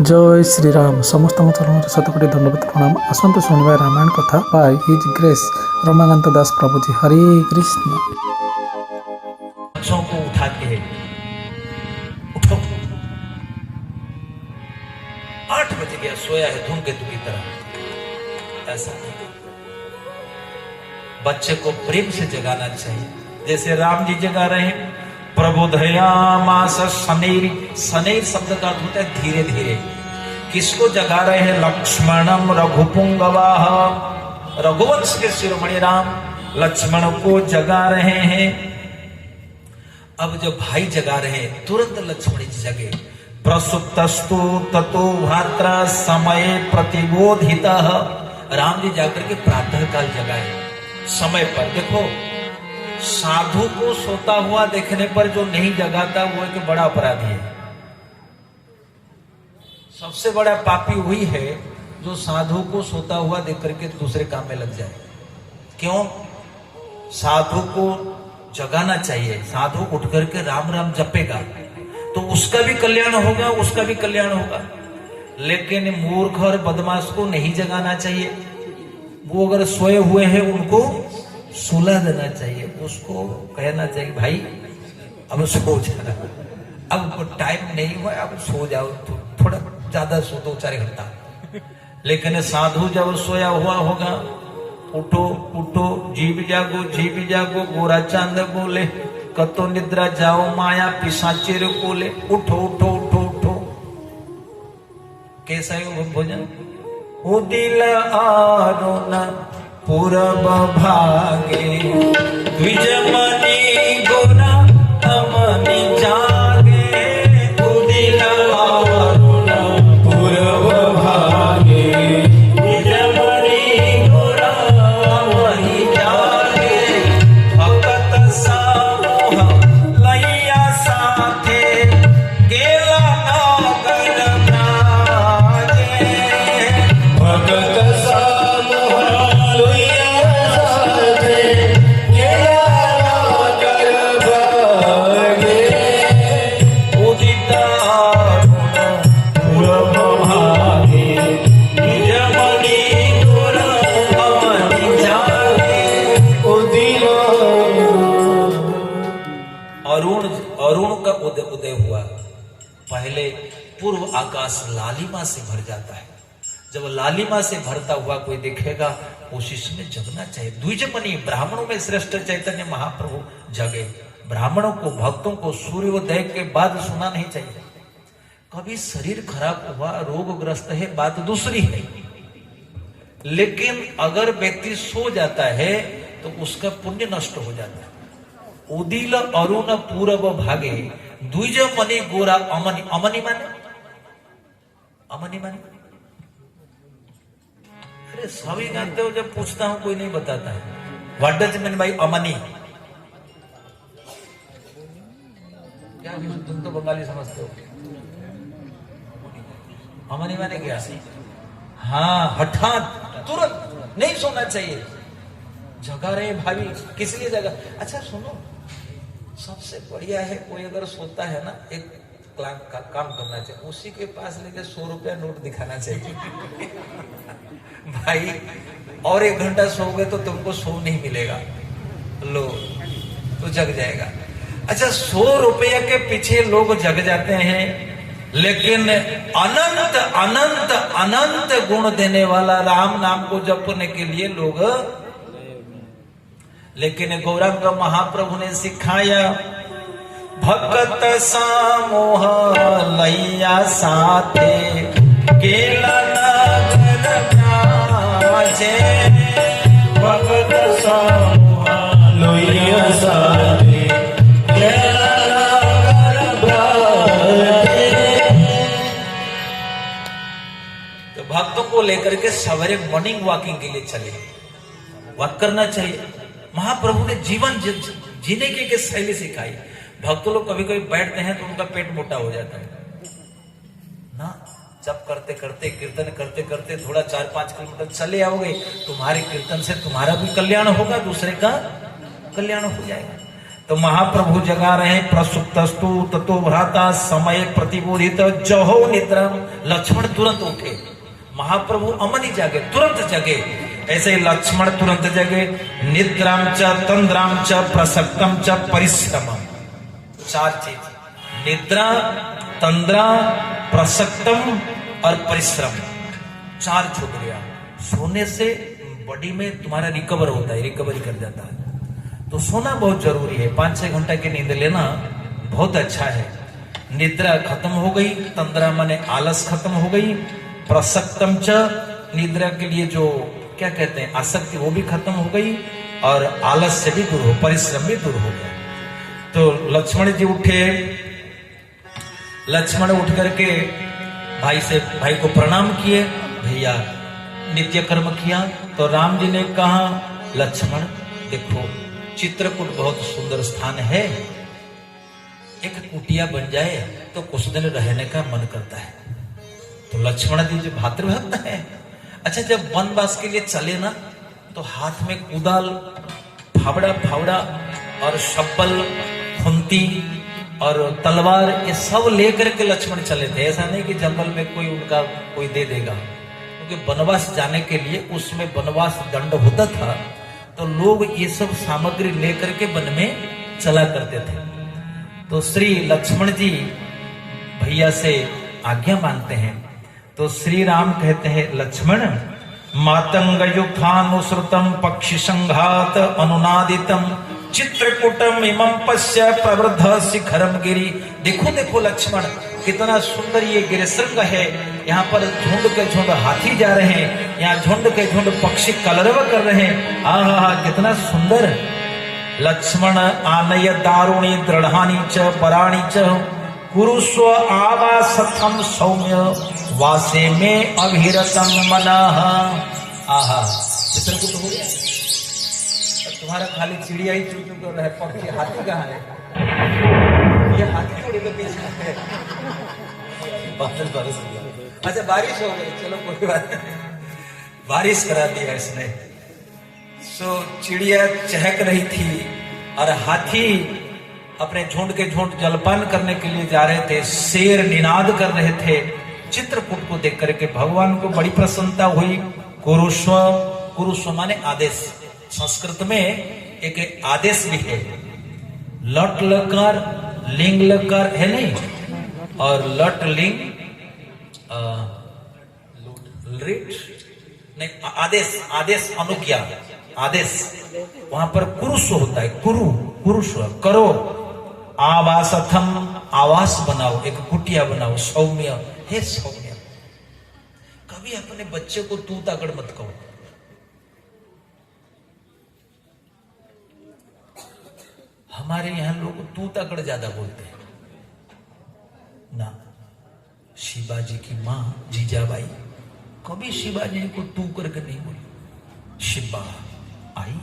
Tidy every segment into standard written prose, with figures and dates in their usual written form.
जय श्री राम। समस्त चरण शतकोटी धन्यवाद प्रणाम। आसतु शुणा रामायण कथा बाय हिज ग्रेस रमाकांत दास प्रभुजी। हरे कृष्ण। बच्चों को उठाते हैं, उठो, 8 बज गया, सोया है धूमकेतु की तरह। ऐसा नहीं, बच्चे को प्रेम से जगाना चाहिए, जैसे राम जी जगा रहे हैं। प्रबोधयामास शनैर, शनैर शब्द का अर्थ होता है धीरे धीरे। किसको जगा रहे हैं? लक्ष्मणम रघुपुंगवाह, रघुवंश के शिरोमणि राम लक्ष्मण को जगा रहे हैं। अब जब भाई जगा रहे हैं, तुरंत लक्ष्मण जी जगे। प्रसुप्तस्तु ततो भात्रा समय प्रतिबोधितः, राम जी जाकर के प्रातः काल जगाए समय पर। देखो, साधु को सोता हुआ देखने पर जो नहीं जगाता वो एक बड़ा अपराधी है। सबसे बड़ा पापी वही है जो साधु को सोता हुआ देख करके दूसरे काम में लग जाए। क्यों? साधु को जगाना चाहिए। साधु उठ करके राम राम जपेगा तो उसका भी कल्याण होगा, उसका भी कल्याण होगा। लेकिन मूर्ख और बदमाश को नहीं जगाना चाहिए। वो अगर सोए हुए हैं उनको सुला देना चाहिए, उसको कहना चाहिए भाई अब सो जा, अब टाइम नहीं हुआ, अब सो जाओ, थोड़ा ज्यादा सो 2-4 घंटा। लेकिन साधु जब सोया हुआ होगा, उठो उठो जीव जागो गोरा चांद बोले, कतो निद्रा जाओ माया पिशाचिर बोले। उठो उठो उठो उठो। कैसा है वो भोजन? उदिल आरुण पूरब भागे, द्विजमणि गोरा अमनि जागे। उदिल आरुण पूरब भागे, द्विजमणि गोरा अमनि जागे। भगत समूह लैया साथे, केला नगर ब्राजे। भगत उदय हुआ। पहले पूर्व आकाश लालिमा से भर जाता है। जब लालिमा से भरता हुआ कोई देखेगा, उसी में जगना चाहिए। द्विजमणि, ब्राह्मणों में श्रेष्ठ चैतन्य महाप्रभु जगे। ब्राह्मणों को, भक्तों को सूर्योदय के बाद सोना नहीं चाहिए। कभी शरीर खराब हुआ, रोगग्रस्त है, बात दूसरी है। लेकिन अगर व्यक्ति सो जाता है तो उसका पुण्य नष्ट हो जाता है। उदिल अरुण पूरब भागे, द्विजमणि गोरा अमनि। अमनि माने, अमनि माने, अरे सभी जानते हो, जब पूछता हूं कोई नहीं बताता है। व्हाट डज मीन बाय अमनि? क्या तुम तो बंगाली समझते हो। अमनि माने क्या? हाँ, हठात तुरंत नहीं सोना चाहिए। जगा रहे भाभी, किस लिए जगा? अच्छा सुनो, सबसे बढ़िया है कोई अगर सोता है ना, एक काम करना चाहिए, उसी के पास लेके 100 रुपया नोट दिखाना चाहिए। भाई और 1 घंटा सोओगे तो तुमको सो नहीं मिलेगा, लो तो जग जाएगा। अच्छा, 100 रुपये के पीछे लोग जग जाते हैं, लेकिन अनंत अनंत अनंत गुण देने वाला राम नाम को जपने के लिए लोग, लेकिन गौरांग महाप्रभु ने सिखाया, भगत समूह लैया साथे, केला नगर ब्राजे। भगत समूह लैया साथे, केला नगर ब्राजे। तो भक्तों को लेकर के सवेरे मॉर्निंग वॉकिंग के लिए चले, वॉक करना चाहिए। महाप्रभु ने जीवन जीने की शैली सिखाई। भक्त लोग कभी कभी बैठते हैं तो उनका पेट मोटा हो जाता है ना। जब करते करते, कीर्तन करते करते थोड़ा 4-5 किलोमीटर चले आओगे, तुम्हारे कीर्तन से तुम्हारा भी कल्याण होगा, दूसरे का कल्याण हो जाएगा। तो महाप्रभु जगा रहे, प्रसुप्तस्तु ततो भ्राता समय प्रतिबोधित जहो निद्रा। लक्ष्मण तुरंत उठे, महाप्रभु अमन ही जागे, तुरंत जगे। ऐसे लक्ष्मण तुरंत जगे। निद्राम च तंद्राम च प्रसक्तम च परिश्रमम, चार चीज, निद्रा, तंद्रा, प्रसक्तम और परिश्रम, चार छूट गया। सोने से बॉडी में तुम्हारा रिकवर होता है, रिकवरी कर जाता है। तो सोना बहुत जरूरी है, 5-6 घंटा की नींद लेना बहुत अच्छा है। निद्रा खत्म हो गई, तंद्रा माने आलस खत्म हो गई, प्रसक्तम च, निद्रा के लिए जो क्या कहते हैं आसक्ति, वो भी खत्म हो गई, और आलस से भी दूर हो, परिश्रम भी दूर हो गया। तो लक्ष्मण जी उठे, लक्ष्मण उठ करके भाई को प्रणाम किए, भैया नित्य कर्म किया। तो राम जी ने कहा, लक्ष्मण देखो चित्रकूट बहुत सुंदर स्थान है, एक कुटिया बन जाए तो कुछ दिन रहने का मन करता है। तो लक्ष्मण जी जो भातृभक्त है, अच्छा जब वनवास के लिए चले ना, तो हाथ में कुदाल, फावड़ा और शब्बल, खुंती और तलवार, ये सब लेकर के लक्ष्मण चले थे। ऐसा नहीं कि जंगल में कोई दे देगा, क्योंकि वनवास जाने के लिए उसमें वनवास दंड होता था, तो लोग ये सब सामग्री लेकर के वन में चला करते थे। तो श्री लक्ष्मण जी भैया से आज्ञा मांगते हैं। तो श्री राम कहते हैं, लक्ष्मण मातंग युक्तानुसृतम पक्षी संघात अनुनादितम चित्रकूटम इमं पश्य प्रवृद्ध शिखरम गिरी। देखो देखो लक्ष्मण, कितना सुंदर ये गिरिशृंग है। यहाँ पर झुंड के झुंड हाथी जा रहे हैं, यहाँ झुंड के झुंड पक्षी कलरव कर रहे हैं। आहा कितना सुंदर। लक्ष्मण आनय दारुणी दृढ़ानी च पराणी च कुरुस्व आवासथम सौम्य वासे में अभिरतम मनः। आहा चित्रकूट हो गया। तुम्हारा खाली चिड़िया ही चुप कर रहा है, पक्षी हाथी कहाँ है? ये हाथी थोड़ी तो पीछे है। बादल बारिश हो गया। अच्छा बारिश हो गई, चलो कोई बात नहीं, बारिश करा दिया इसने। सो चिड़िया चहक रही थी और हाथी अपने झुंड के झुंड जलपान करने के लिए जा रहे थे, शेर निनाद कर रहे थे। चित्रकूट को देख करके भगवान को बड़ी प्रसन्नता हुई। कुरुस्व माने आदेश, संस्कृत में एक आदेश भी है, लट लकार लिंग लकार है नहीं, और लट लिंग नहीं, आदेश अनुज्ञा, आदेश, वहां पर कुरुस्व होता है, कुरुस्व करो। आवासथम, आवास बनाओ, एक कुटिया बनाओ। सौम्य, हे सौम्य, कभी अपने बच्चे को तू ताकड़ मत कहो। हमारे यहां लोग तू ताकड़ ज्यादा बोलते हैं ना। शिवाजी की मां जीजाबाई कभी शिवाजी को तू करके नहीं बोली, शिवा आई।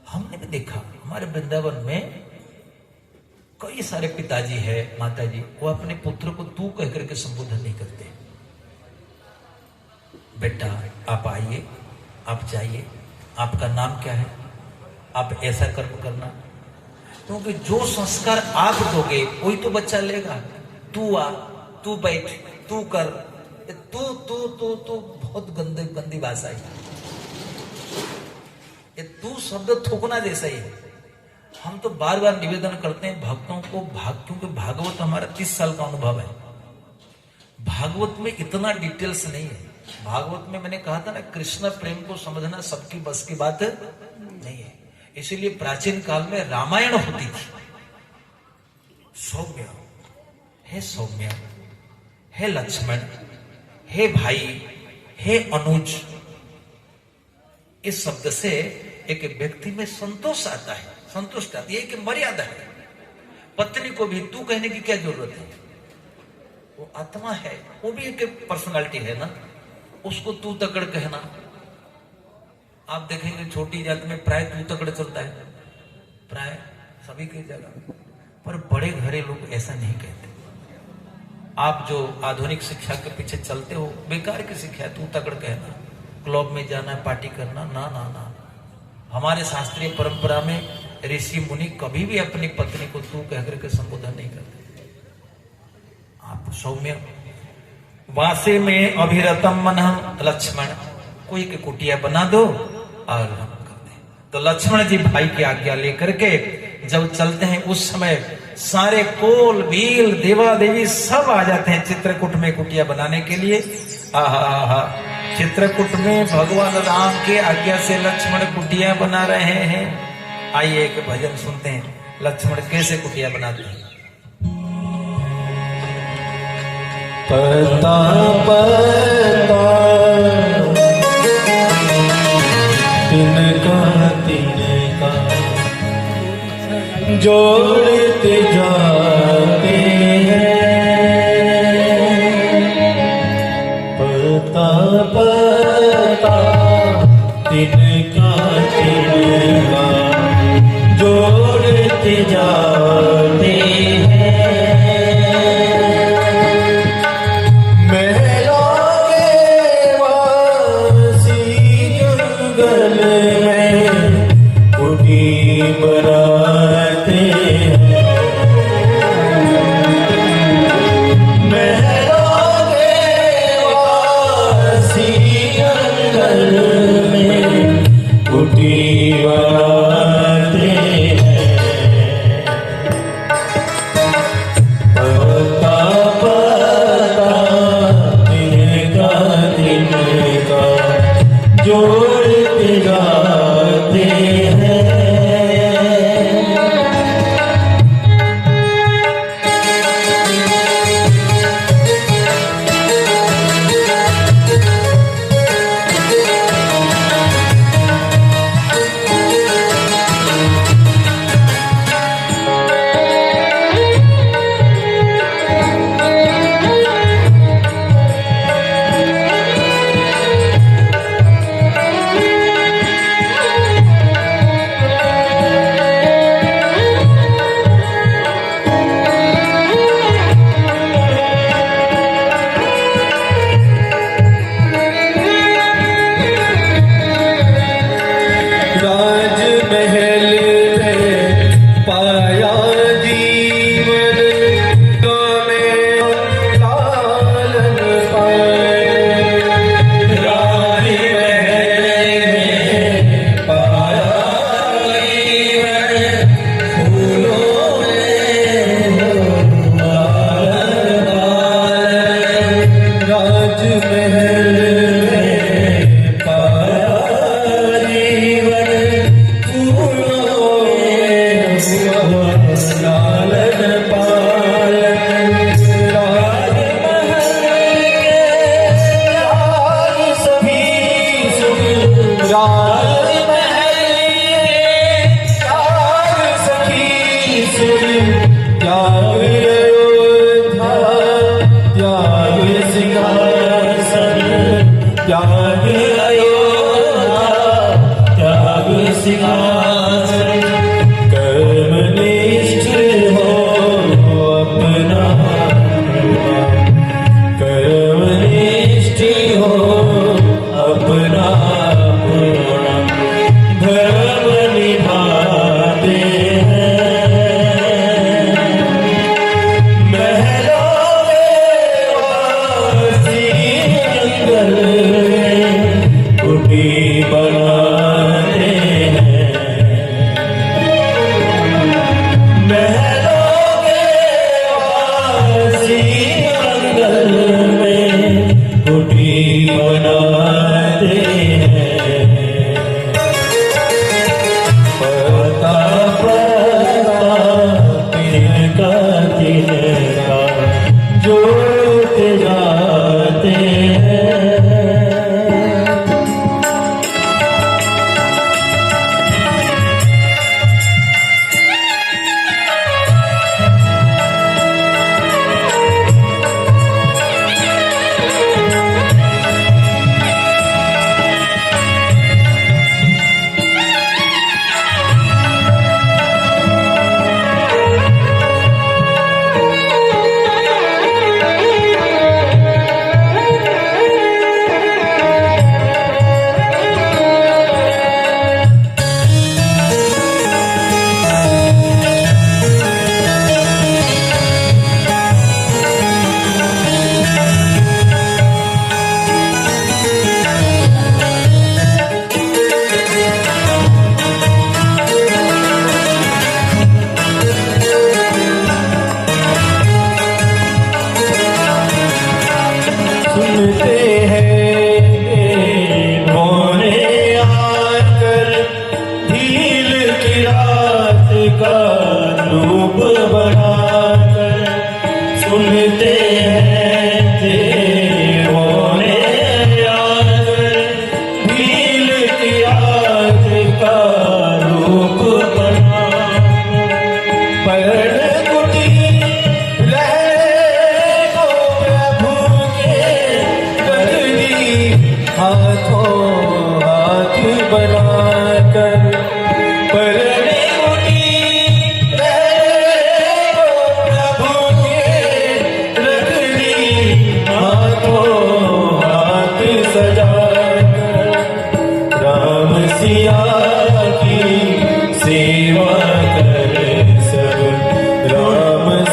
हमने भी देखा हमारे वृंदावन में कई सारे पिताजी है, माताजी, वो अपने पुत्र को तू कह करके संबोधन नहीं करते। बेटा आप आइए, आप जाइए, आपका नाम क्या है, आप ऐसा कर्म करना। क्योंकि जो संस्कार आप दोगे वही तो बच्चा लेगा। तू आ, तू बैठ, तू कर, तू बहुत गंदी भाषा है। ये तू शब्द थूकना जैसा ही है। हम तो बार बार निवेदन करते हैं भक्तों को, क्योंकि भागवत हमारा 30 साल का अनुभव है। भागवत में इतना डिटेल्स नहीं है। भागवत में मैंने कहा था ना, कृष्ण प्रेम को समझना सबकी बस की बात नहीं है। इसीलिए प्राचीन काल में रामायण होती थी। सौम्य, हे सौम्य, हे लक्ष्मण, हे भाई, हे अनुज, इस शब्द से एक व्यक्ति में संतोष आता है, संतुष्ट आती है, कि मर्यादा है। पत्नी को भी तू कहने की क्या जरूरत है? वो आत्मा है, वो भी एक पर्सनालिटी है ना, उसको तू तकड़ कहना। आप देखेंगे छोटी जात में प्राय तू तकड़ चलता है, प्राय सभी की जगह, पर बड़े घरे लोग ऐसा नहीं कहते। आप जो आधुनिक शिक्षा के पीछे चलते हो, बेकार की शिक्षा है, तू तकड़ कहना, क्लब में जाना, पार्टी करना, ना ना ना। हमारे शास्त्रीय परंपरा में ऋषि मुनि कभी भी अपनी पत्नी को तू कहकर के संबोधन नहीं करते। आप सौम्य वासे में अभिरतम मन लक्ष्मण, कोई की कुटिया बना दो और हम कर दे। तो लक्ष्मण जी भाई की आज्ञा लेकर के जब चलते हैं, उस समय सारे कोल भील देवा देवी सब आ जाते हैं चित्रकूट में कुटिया बनाने के लिए। आहा, चित्रकूट में भगवान राम के आज्ञा से लक्ष्मण कुटिया बना रहे हैं। आइए एक भजन सुनते हैं, लक्ष्मण कैसे कुटिया बनाते हैं। पता पता तिनका तिनका जोड़ते जाते हैं। पता पता तिनका तिनका जोड़ते जाते हैं।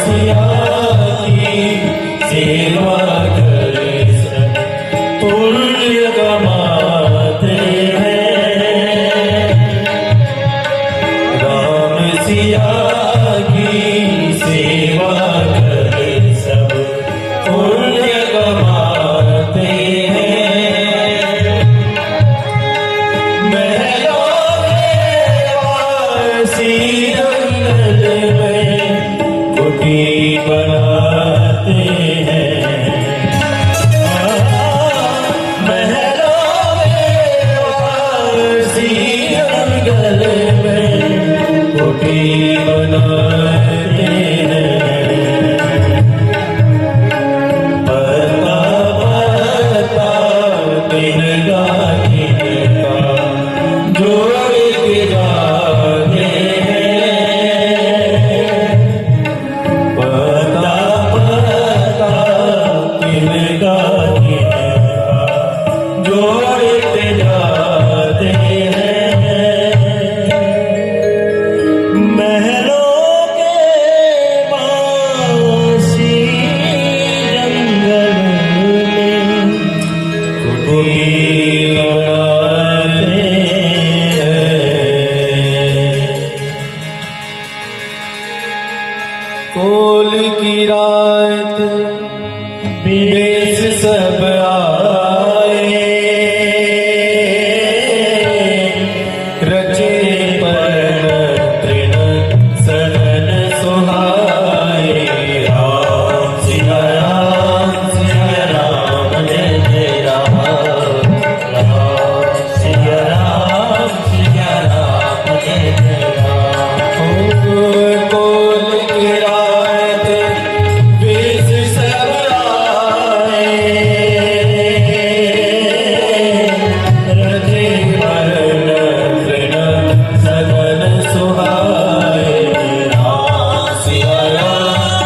सिया की सेवा करे सब पुण्य कमाते हैं। राम सिया की सेवा करे सब पुण्य कमाते हैं। महलों में वासी जंगल में कुटी बनाते हैं। महलों में वासी जंगल में कुटी बनाते हैं। पता पता तिनका तिनका जोड़ के जाते हैं। पता पता तिनका तिनका जोड़ के जाते हैं। महलों के बासी जंगल में कुटी बनाते हैं। कोल की रात विदेश सब आए। रचे पर तृण सदन सुहाए। राम सिया राम जय जय राम। राम सिया राम जय जय राम। कोल की रात विष सब आए। रचे वरण तृण सदन सुहाए। राम सिया राम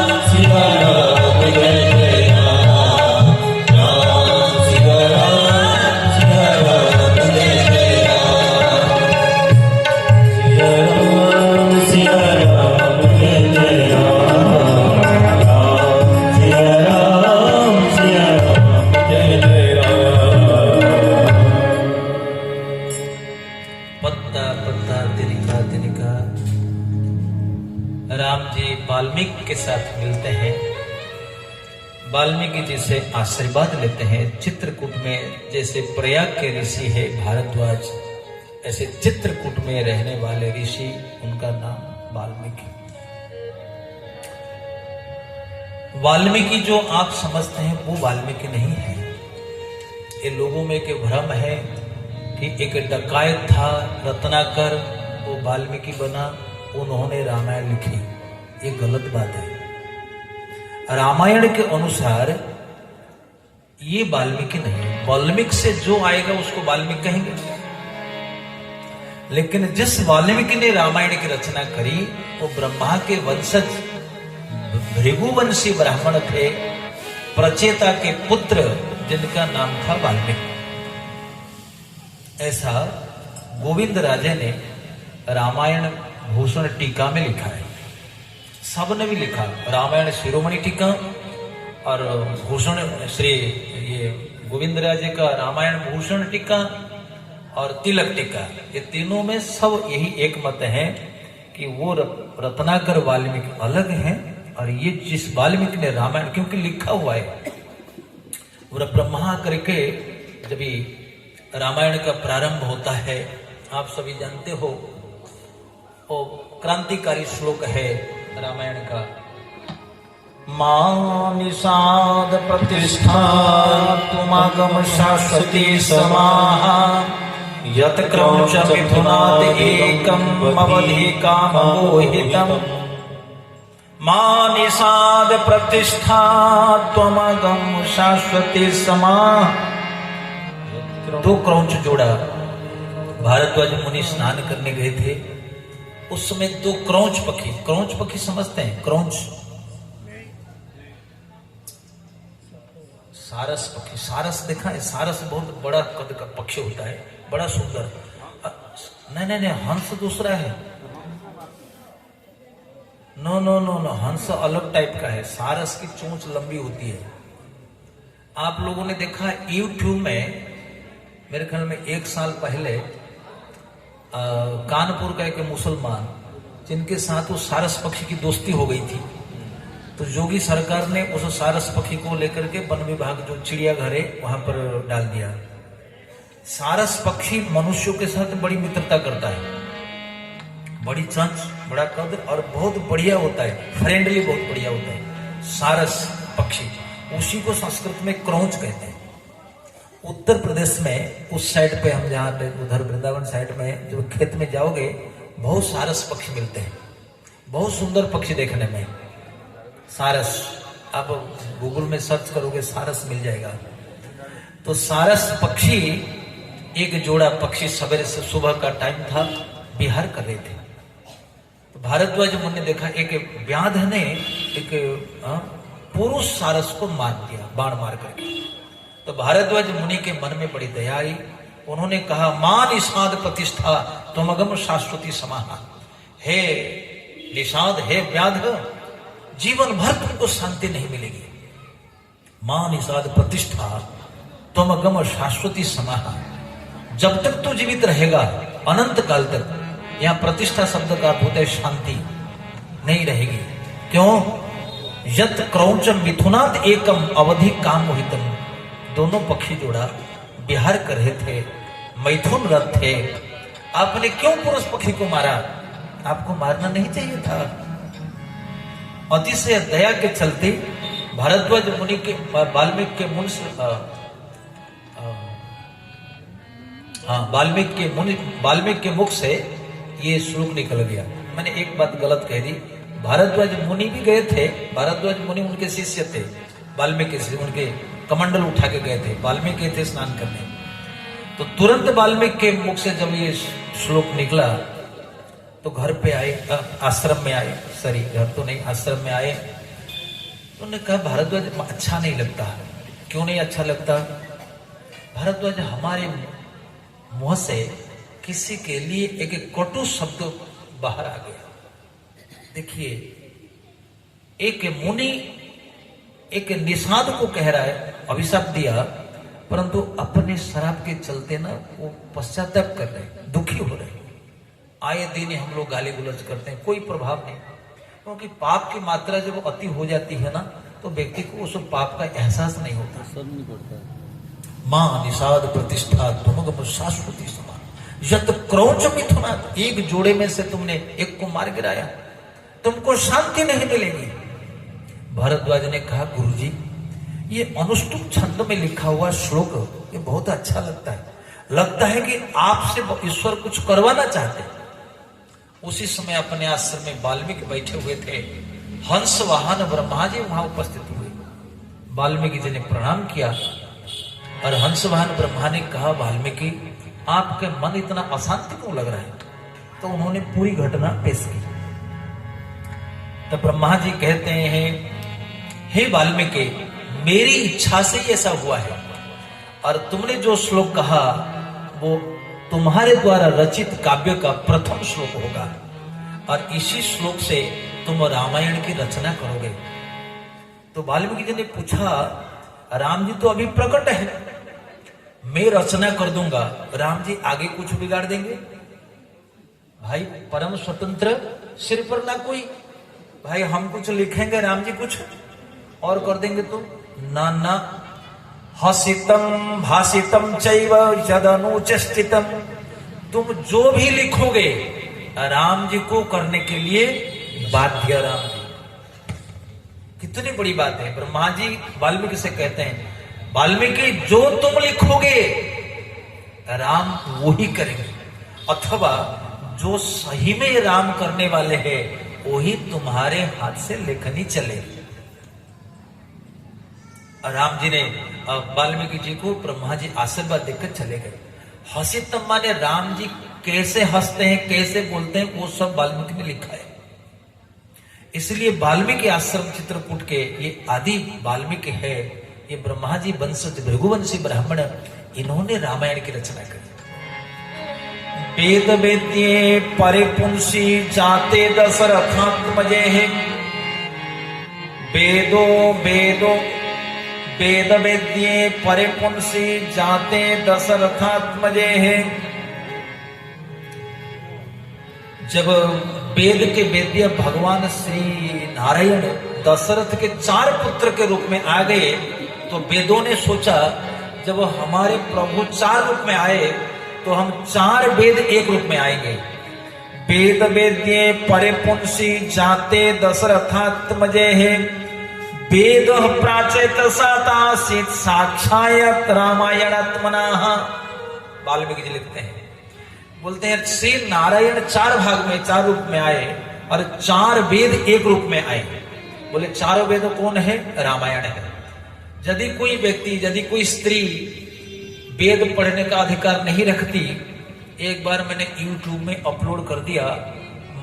जय जय राम। राम सिया राम जय जय राम। सिया राम जय जय राम। राम सिया राम जय जय राम। पत्ता पत्ता तिनका तिनका। राम जी वाल्मीकि के साथ मिलते हैं। वाल्मीकि जी से आशीर्वाद लेते हैं। चित्रकूट में जैसे प्रयाग के ऋषि है भारद्वाज, ऐसे चित्रकूट में रहने वाले ऋषि, उनका नाम वाल्मीकि। वाल्मीकि जो आप समझते हैं वो वाल्मीकि नहीं है। ये लोगों में एक भ्रम है कि एक डकायत था रत्नाकर, वो वाल्मीकि बना, उन्होंने रामायण लिखी। ये गलत बात है। रामायण के अनुसार ये वाल्मीकि नहीं, वाल्मीकि से जो आएगा उसको वाल्मीकि कहेंगे। लेकिन जिस वाल्मीकि ने रामायण की रचना करी वो ब्रह्मा के वंशज भृगुवंशी ब्राह्मण थे, प्रचेता के पुत्र, जिनका नाम था वाल्मीकि। ऐसा गोविंद राजे ने रामायण भूषण टीका में लिखा है। सबने भी लिखा, रामायण शिरोमणि टीका और भूषण श्री ये गोविंद राजे का रामायण भूषण टीका और तिलक टीका, ये तीनों में सब यही एक मत है कि वो रत्नाकर वाल्मीकि अलग हैं और ये जिस वाल्मीकि ने रामायण क्योंकि लिखा हुआ है, वो ब्रह्मा करके जब रामायण का प्रारंभ होता है, आप सभी जानते हो, वो क्रांतिकारी श्लोक है रामायण का। मानिषाद प्रतिष्ठा तुमागम शाश्वती समाहा यत क्रौच मिथुनात् एकम अवधि कामोहितम। मानिषाद प्रतिष्ठा त्वमगम शाश्वती समाहा। दो क्रौच जोड़ा। भारद्वाज मुनि स्नान करने गए थे, उस समय दो क्रौच पक्षी समझते हैं? क्रौच सारस पक्षी, सारस देखा है? सारस बहुत बड़ा कद का पक्षी होता है, बड़ा सुंदर। नहीं, हंस दूसरा है। नो नो नो नो, हंस अलग टाइप का है, सारस की चोंच लंबी होती है। आप लोगों ने देखा यूट्यूब में, मेरे ख्याल में 1 साल पहले कानपुर का एक मुसलमान जिनके साथ वो सारस पक्षी की दोस्ती हो गई थी, तो योगी सरकार ने उस सारस पक्षी को लेकर के वन विभाग जो चिड़ियाघर है वहां पर डाल दिया। सारस पक्षी मनुष्यों के साथ बड़ी मित्रता करता है, बड़ी चंच, बड़ा कद और बहुत बढ़िया होता है, फ्रेंडली बहुत बढ़िया होता है सारस पक्षी। उसी को संस्कृत में क्रौंच कहते हैं। उत्तर प्रदेश में उस साइड पे, हम जहाँ पे उधर वृंदावन साइड में जो खेत में जाओगे, बहुत सारस पक्षी मिलते हैं, बहुत सुंदर पक्षी देखने में। सारस आप गूगल में सर्च करोगे, सारस मिल जाएगा। तो सारस पक्षी, एक जोड़ा पक्षी सवेरे से सुबह का टाइम था, विहार कर रहे थे। तो भारद्वाज मुनि ने देखा एक व्याध ने एक पुरुष सारस को मार दिया, बाण मार करके। तो भारद्वाज मुनि के मन में बड़ी दया आई। उन्होंने कहा, मां निषाद प्रतिष्ठा त्वमगम शाश्वती समाहा। हे निषाद, हे व्याध, जीवन भर तुमको शांति नहीं मिलेगी। मां निषाद प्रतिष्ठा त्वमगम शाश्वती समाहा। जब तक तू जीवित रहेगा, अनंत काल तक, यहां प्रतिष्ठा शब्द का अर्थ होता है शांति, नहीं रहेगी। क्यों? यत क्रौंच मिथुनात एकम अवधि काम मोहितम। दोनों पक्षी जोड़ा विहार कर रहे थे, मैथुन रथ थे। आपने क्यों पुरुष पक्षी को मारा? आपको मारना नहीं चाहिए था। अतिशय दया के चलते भारद्वाज मुनि के, वाल्मीकि के मुनि से, वाल्मीकि के मुख से ये श्लोक निकल गया। मैंने एक बात गलत कह दी, भारद्वाज मुनि भी गए थे। भारद्वाज मुनि उनके शिष्य थे, वाल्मीकि से उनके कमंडल उठा के गए थे, वाल्मीकि थे स्नान करने। तो तुरंत वाल्मीकि के मुख से जब ये श्लोक निकला तो घर पे आए, आश्रम में आए, सॉरी घर तो नहीं, आश्रम में आए। उन्होंने कहा, भारद्वाज अच्छा नहीं लगता। क्यों नहीं अच्छा लगता? भारद्वाज, हमारे मुंह से किसी के लिए एक कटु शब्द बाहर आ गया। देखिए, एक मुनि एक निषाद को कह रहा है, अभिशाप दिया, परंतु अपने शराब के चलते ना वो पश्चाताप कर रहे, दुखी हो रहे। आए दिन हम लोग गाली गुलज करते हैं, कोई प्रभाव नहीं, क्योंकि पाप की मात्रा जब अति हो जाती है ना, तो व्यक्ति को उस पाप का एहसास नहीं होता। मां निषाद प्रतिष्ठा तुमगम शाश्वती समान। यत क्रौंच मिथुनात, एक जोड़े में से तुमने एक को मार गिराया, तुमको शांति नहीं मिलेगी। भारद्वाज ने कहा, गुरुजी, ये अनुष्टुप छंद में लिखा हुआ श्लोक ये बहुत अच्छा लगता है कि आपसे ईश्वर कुछ करवाना चाहते। उसी समय अपने आश्रम में वाल्मीकि बैठे हुए थे, हंस वाहन ब्रह्मा जी वहां उपस्थित हुए। वाल्मीकि जी ने प्रणाम किया और हंस वाहन ब्रह्मा ने कहा, वाल्मीकि आपके मन इतना अशांति क्यों लग रहा है? तो उन्होंने पूरी घटना पेश की। तो ब्रह्मा जी कहते हैं, हे वाल्मीकि, मेरी इच्छा से ऐसा हुआ है, और तुमने जो श्लोक कहा वो तुम्हारे द्वारा रचित काव्य का प्रथम श्लोक होगा, और इसी श्लोक से तुम रामायण की रचना करोगे। तो वाल्मीकि जी ने पूछा, राम जी तो अभी प्रकट है, मैं रचना कर दूंगा, राम जी आगे कुछ बिगाड़ देंगे? भाई परम स्वतंत्र, सिर पर ना कोई, भाई हम कुछ लिखेंगे, राम जी कुछ और कर देंगे तो ना ना। हसितम भासितम चैव यदनुचेष्टितम, तुम जो भी लिखोगे राम जी को करने के लिए बाध्य। राम जी, कितनी बड़ी बात है। ब्रह्मा जी वाल्मीकि से कहते हैं, वाल्मीकि जो तुम लिखोगे राम वो ही करेंगे, अथवा जो सही में राम करने वाले हैं वही तुम्हारे हाथ से लेखनी चलेगी। राम जी ने वाल्मीकि जी को ब्रह्मा जी आशीर्वाद देकर चले गए। हसितम माने राम जी कैसे हंसते हैं, कैसे बोलते हैं, वो सब वाल्मीकि ने लिखा है। इसलिए वाल्मीकि आश्रम चित्रकूट के ये आदि वाल्मीकि है, ये ब्रह्मा जी वंशज भृगुवंशी ब्राह्मण, इन्होंने रामायण की रचना करी। वेद वेद्ये परिपुंसी जाते दशरथात्मजे है। वेदो वेदो वेद वेद्ये परिपुंसी जाते दशरथात्मजे है। जब वेद के वेद्य भगवान श्री नारायण दशरथ के 4 पुत्र के रूप में आ गए, तो वेदों ने सोचा जब हमारे प्रभु 4 रूप में आए तो हम 4 वेद एक रूप में आएंगे। वेद वेद्ये परिपुंसी जाते दशरथात्मजे है। वेद प्राचेत सातासीत साक्षायत रामायणात्मना। वाल्मीकि जी लिखते हैं, बोलते हैं श्री नारायण 4 भाग में 4 रूप में आए और 4 वेद एक रूप में आए। बोले 4 वेद कौन है? रामायण है। यदि कोई व्यक्ति, यदि कोई स्त्री वेद पढ़ने का अधिकार नहीं रखती, एक बार मैंने YouTube में अपलोड कर दिया,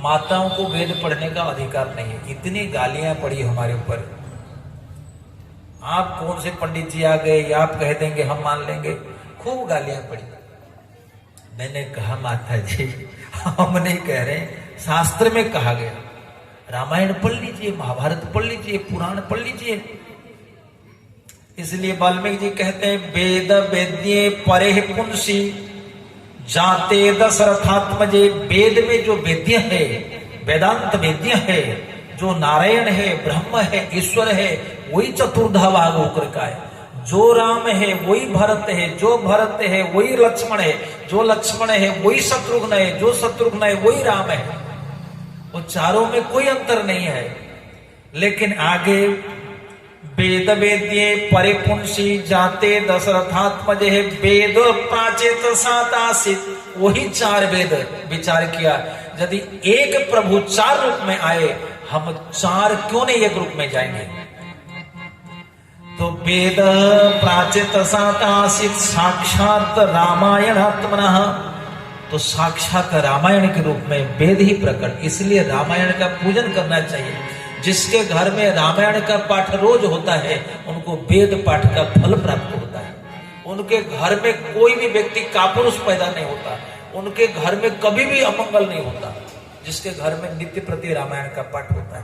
माताओं को वेद पढ़ने का अधिकार नहीं है। इतनी गालियां पड़ी हमारे ऊपर। आप कौन से पंडित जी आ गए, या आप कह देंगे हम मान लेंगे, खूब गालियां पड़ी। मैंने कहा माता जी हम नहीं कह रहे, शास्त्र में कहा गया। रामायण पढ़ लीजिए, महाभारत पढ़ लीजिए, पुराण पढ़ लीजिए। इसलिए वाल्मीकि जी कहते हैं वेद वेद्ये परिपुंसी जाते दशरथात्मजे। वेद में जो वेद्य है, वेदांत वेद्य है, जो नारायण है, ब्रह्म है, ईश्वर है, वही चतुर्धा भाग होकर का है। जो राम है वही भरत है, जो भरत है वही लक्ष्मण है, जो लक्ष्मण है वही शत्रुघ्न है, जो शत्रुघ्न है वही राम है। वो चारों में कोई अंतर नहीं है। लेकिन आगे वेद वेद्ये परिपुंसी जाते दशरथात्मजे है। वेद प्राचेत सातासीत, वही 4 वेद विचार किया। यदि एक प्रभु 4 रूप में आए, हम 4 क्यों नहीं एक रूप में जाएंगे? तो वेद प्राचेत सातासीत साक्षात रामायणात्मनः। तो साक्षात रामायण के रूप में वेद ही प्रकट। इसलिए रामायण का पूजन करना चाहिए। जिसके घर में रामायण का पाठ रोज होता है, उनको वेद पाठ का फल प्राप्त होता है। उनके घर में कोई भी व्यक्ति कापुरुष पैदा नहीं होता, उनके घर में कभी भी अमंगल नहीं होता, जिसके घर में नित्य प्रति रामायण का पाठ होता है।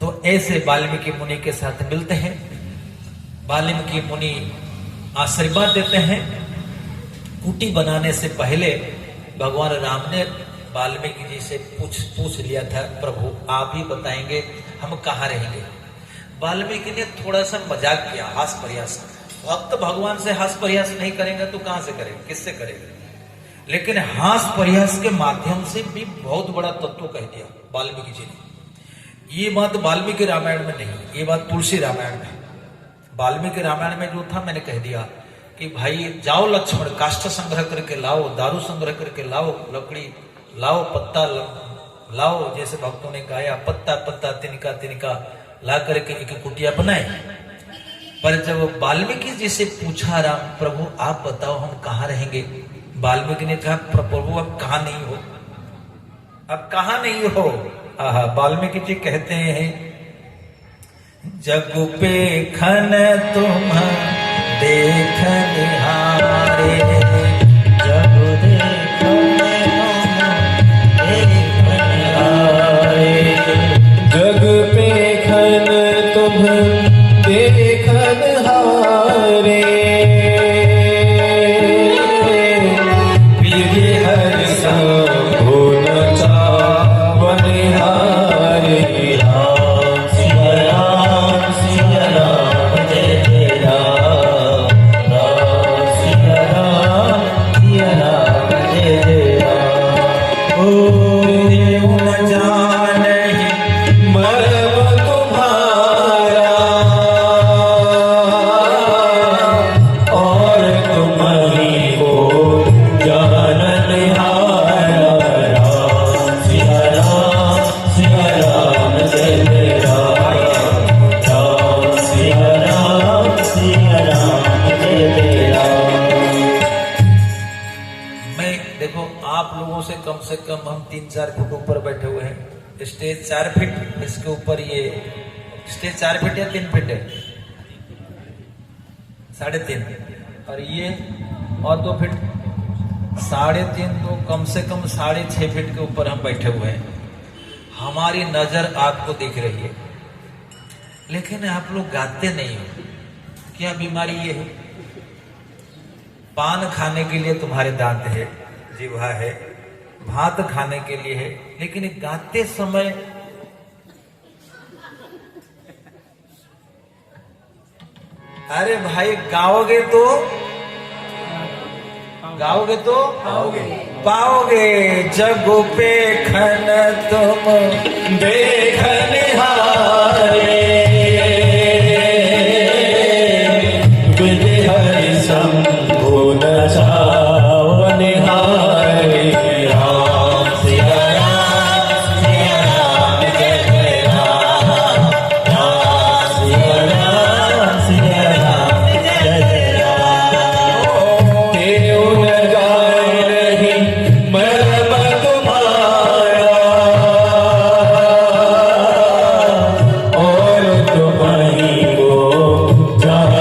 तो ऐसे वाल्मीकि मुनि के साथ मिलते हैं। वाल्मीकि मुनि आशीर्वाद देते हैं। कुटी बनाने से पहले भगवान राम ने वाल्मीकि जी से पूछ लिया था, प्रभु आप ही बताएंगे हम कहाँ रहेंगे। वाल्मीकि ने थोड़ा सा मजाक किया, हास प्रयास। भक्त भगवान से हास प्रयास नहीं करेंगे तो कहां से करेंगे, किससे करेंगे? लेकिन हास प्रयास के माध्यम से भी बहुत बड़ा तत्व कह दिया वाल्मीकि जी ने। ये बात वाल्मीकि रामायण में नहीं, ये बात तुलसी रामायण में। वाल्मीकि रामायण में जो था मैंने कह दिया कि भाई जाओ लक्ष्मण, काष्ठ संग्रह करके लाओ, दारू संग्रह करके लाओ, लकड़ी लाओ, पत्ता लाओ, जैसे भक्तों ने गाया, पत्ता पत्ता तिनका तिनका ला करके एक कुटिया बनाए। पर जब वाल्मीकि जी से पूछा राम, प्रभु आप बताओ हम कहाँ रहेंगे? वाल्मीकि ने कहा प्रभु अब कहाँ नहीं हो, अब कहाँ नहीं हो। वाल्मीकि जी कहते हैं जग पे खन तुम देख निहारे, जग देखन जग पे खन तुम देखन हारे, प्रिय हर संभो न चावन हारे। राम सिया राम जय जय राम, राम सिया राम जय जय राम। ओ देव न जानहि मर्म तुम्हारा, और तुम ही को जानन हारा। राम सिया राम जय जय राम, राम सिया राम जय जय राम। मैं देखो आप लोगों से कम हम 3-4 फुट ऊपर बैठे हुए हैं। स्टेज 4 फीट, इसके ऊपर ये स्टेज 4 फीट या 3 फीट है, 3.5, और ये और 2 फीट 3.5 तो कम से कम 6.5 फीट के ऊपर हम बैठे हुए हैं, हमारी नजर आपको दिख रही है, लेकिन आप लोग गाते नहीं हो। क्या बीमारी ये है? पान खाने के लिए तुम्हारे दांत है, जिह्वा है, भात खाने के लिए है, लेकिन गाते समय अरे भाई गाओगे तो पाओगे। जग पे खन तुम देखनिहारे विधि हरि शंभु न निहारे। राम सिया राम सिया राम जय जय राम। राम सिया राम सिया राम जय जय राम। तेरे न गाय नहीं मरम तुम्हारा, और तुम्हीं को जान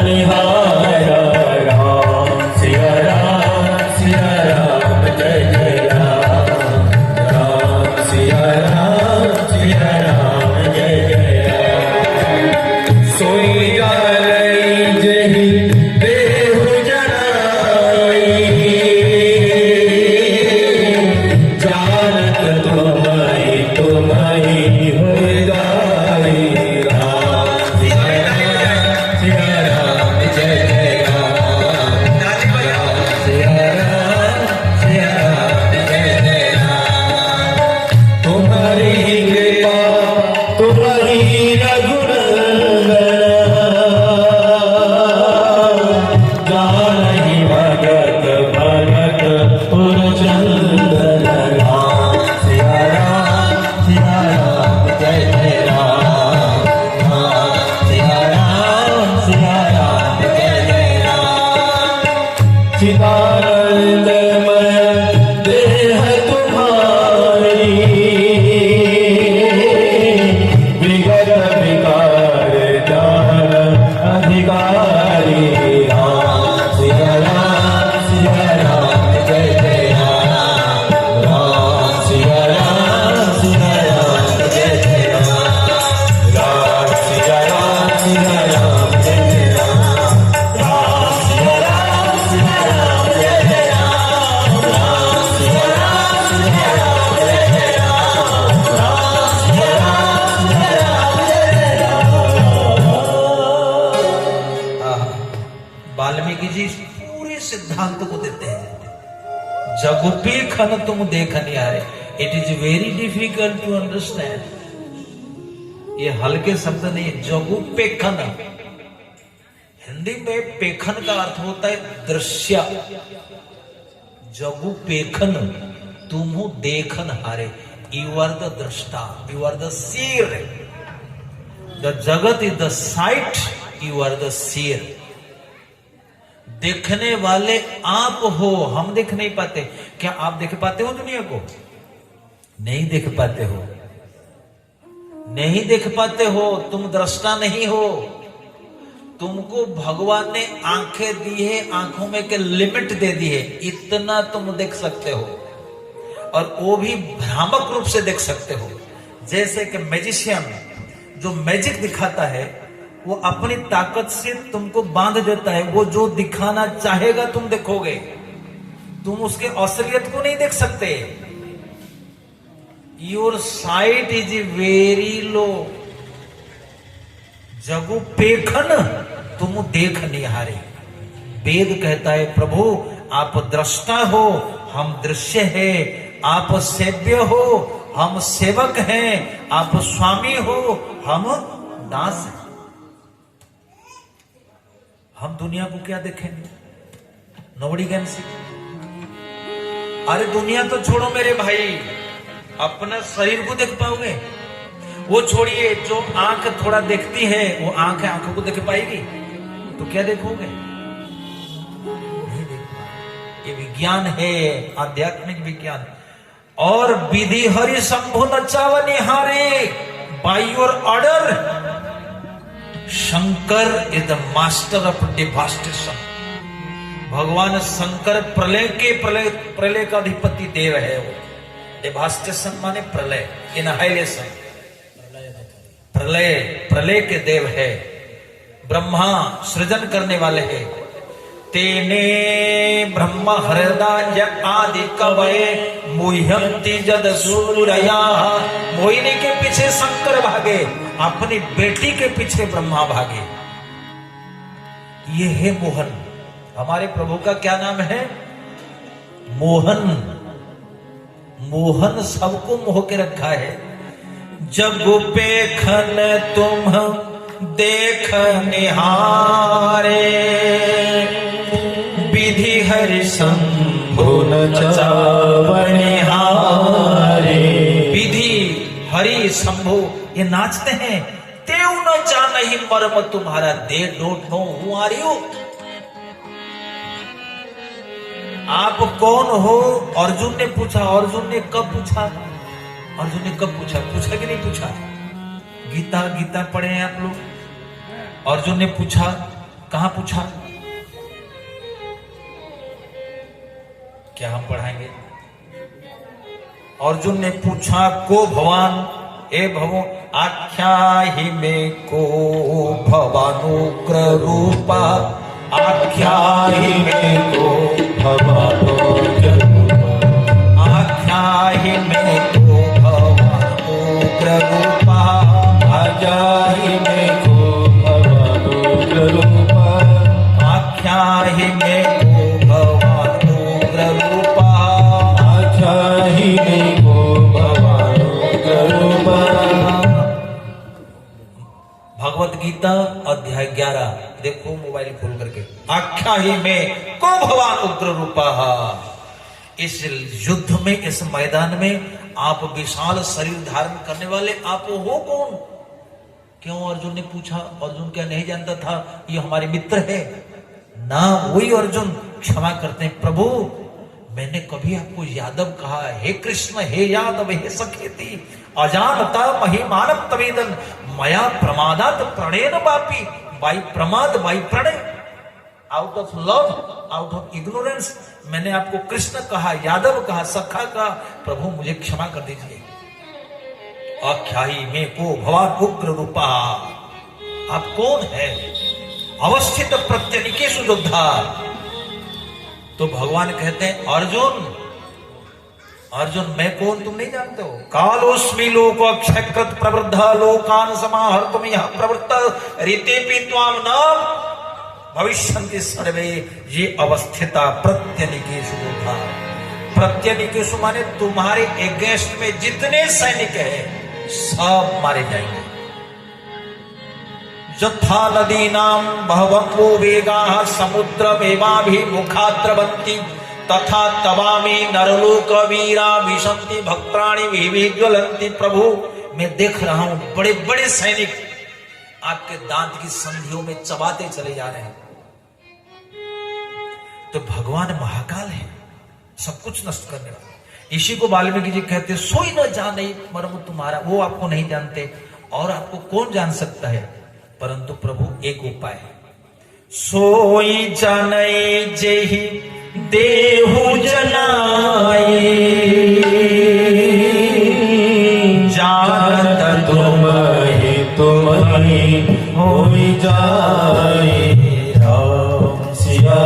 निहारा। राम सिया राम जय जय राम। राम सिया राम जय जय राम। सोई जाई जही देहु जनाई, जानत तुम्हीं होई दाई। राम सिया राम जय जय राम। राम सिया राम जय जय राम। तुम्हारी कृपा तुम्हारी रघुनंदन, जानहि भगत भगत पुरचंदन। राम सिया राम जय जय राम। राम सिया राम जय जय राम। चिदानंदमय देह तुम्हारी, विगत विकार जान अधिकारी। राम सिया राम जय जय राम। राम सिया राम जय जय राम। राम सिया राम जय जय राम। राम सिया राम जय जय राम। राम सिया राम जय जय राम। राम सिया राम जय वाल्मीकि जी इस पूरे सिद्धांत को देते हैं। जगुपी खन तुम देखनिहारे। It is very difficult to understand. ये हल्के शब्द नहीं है। जगुपेखन, हिंदी में पेखन का अर्थ होता है दृश्य। जगुपेखन, तुम देखन हारे। यू आर द दृष्टा, you are the seer. The जगत is the sight, you are the seer. देखने वाले आप हो, हम देख नहीं पाते। क्या आप देख पाते हो दुनिया को? नहीं देख पाते हो, नहीं देख पाते हो। तुम दृष्टा नहीं हो। तुमको भगवान ने आंखें दी है, आंखों में के लिमिट दे दी है। इतना तुम देख सकते हो, और वो भी भ्रामक रूप से देख सकते हो। जैसे कि मैजिशियन जो मैजिक दिखाता है, वो अपनी ताकत से तुमको बांध देता है। वो जो दिखाना चाहेगा तुम देखोगे, तुम उसके असलियत को नहीं देख सकते। Your sight is very low. जगु पेखन तुम देख निहारे। वेद कहता है प्रभु आप दृष्टा हो, हम दृश्य है। आप सेव्य हो, हम सेवक हैं। आप स्वामी हो, हम दास हैं। हम दुनिया को क्या देखेंगे? Nobody can see. अरे दुनिया तो छोड़ो मेरे भाई, अपना शरीर को देख पाओगे? वो छोड़िए, जो आंख थोड़ा देखती है, वो आंखों को देख पाएगी? तो क्या देखोगे? नहीं देख पाओगे। ये विज्ञान है, आध्यात्मिक विज्ञान। और विधि हरि शंभु नचाव निहारे। By your order, Shankar is the master of devastation. भगवान शंकर प्रलय का अधिपति देव है। वो देवास्टेशन माने प्रलय, इनहाइलेशन, प्रलय के देव है। ब्रह्मा सृजन करने वाले हैं। तेने ब्रह्म हृदय आदि कवये मुह्यंति जद सूरया। मोहिनी के पीछे शंकर भागे, अपनी बेटी के पीछे ब्रह्मा भागे। ये है मोहन। हमारे प्रभु का क्या नाम है? मोहन। मोहन सबको मोह के रखा है। जग पे खन तुम देख निहारे, विधि हरि शंभु नचावनिहारे। विधि हरि शंभु ये नाचते हैं। तेऊ न जानहि मर्म तुम्हारा, they don't know who are you. आप कौन हो? अर्जुन ने पूछा। अर्जुन ने कब पूछा? अर्जुन ने कब पूछा? पूछा कि नहीं पूछा? गीता पढ़े हैं आप लोग? अर्जुन ने पूछा। कहां पूछा? क्या हम पढ़ाएंगे? अर्जुन ने पूछा को भगवान, हे भगवान आख्या ही में को भवानुग्र रूपा। आख्या ही में को भवानुग्र रूपा। आख्या ही में को भवानुग्र रूपा। आख्या ही में को भवानुग्र रूपा। आख्या ही में को भवानुग्र रूपा। आख्या ही में को भवानुग्र रूपा। भगवत गीता अध्याय 11 देखो मोबाइल खोल करके। आख्या ही में को भगवान उग्र रूपा। इस युद्ध में, इस मैदान में आप विशाल शरीर धारण करने वाले आप हो कौन? क्यों अर्जुन ने पूछा? अर्जुन क्या नहीं जानता था ये हमारे मित्र है? ना, वही अर्जुन क्षमा करते हैं। प्रभु मैंने कभी आपको यादव कहा? हे कृष्ण, हे यादव, हे सखेती, अजानता महिमानम तवेदन मया प्रमादात प्रणेन पापी। बाई प्रमाद, बाई प्रणय, out of love, out of ignorance मैंने आपको कृष्ण कहा, यादव कहा, सखा कहा। प्रभु मुझे क्षमा कर दीजिए। आख्यायी में को भगवान उग्र रूपा। आप कौन है? अवस्थित प्रत्यनिकेषु योद्धा। तो भगवान कहते हैं अर्जुन, अर्जुन मैं कौन तुम नहीं जानते हो? कालोस्मि लोक क्षयकृत प्रवृद्ध लोकान समाहर्तुम यह प्रवृत्त रीतेपि त्वाम न भविष्यन्ति सर्वे ये अवस्थिता प्रत्यनिकेषु योद्धा। प्रत्यनिकेषु माने तुम्हारे अगेंस्ट में जितने सैनिक हैं सब मारे जाएंगे। यथा नदीनां बहवो वेगाः समुद्रमेवाभिमुखा तथा तवामी नरलोक वीरा विशंति भक्त्राणि विज्वलंति। प्रभु मैं देख रहा हूं बड़े बड़े सैनिक आपके दांत की संधियों में चबाते चले जा रहे हैं। तो भगवान महाकाल है, सब कुछ नष्ट करने वाला। इसी को वाल्मीकि जी कहते सोई न जाने मर्म तुम्हारा। वो आपको नहीं जानते और आपको कौन जान सकता है? परंतु प्रभु एक उपाय है। सोई जाने जेहि देहु जनाए, जानत तुम ही होई जाए। राम सिया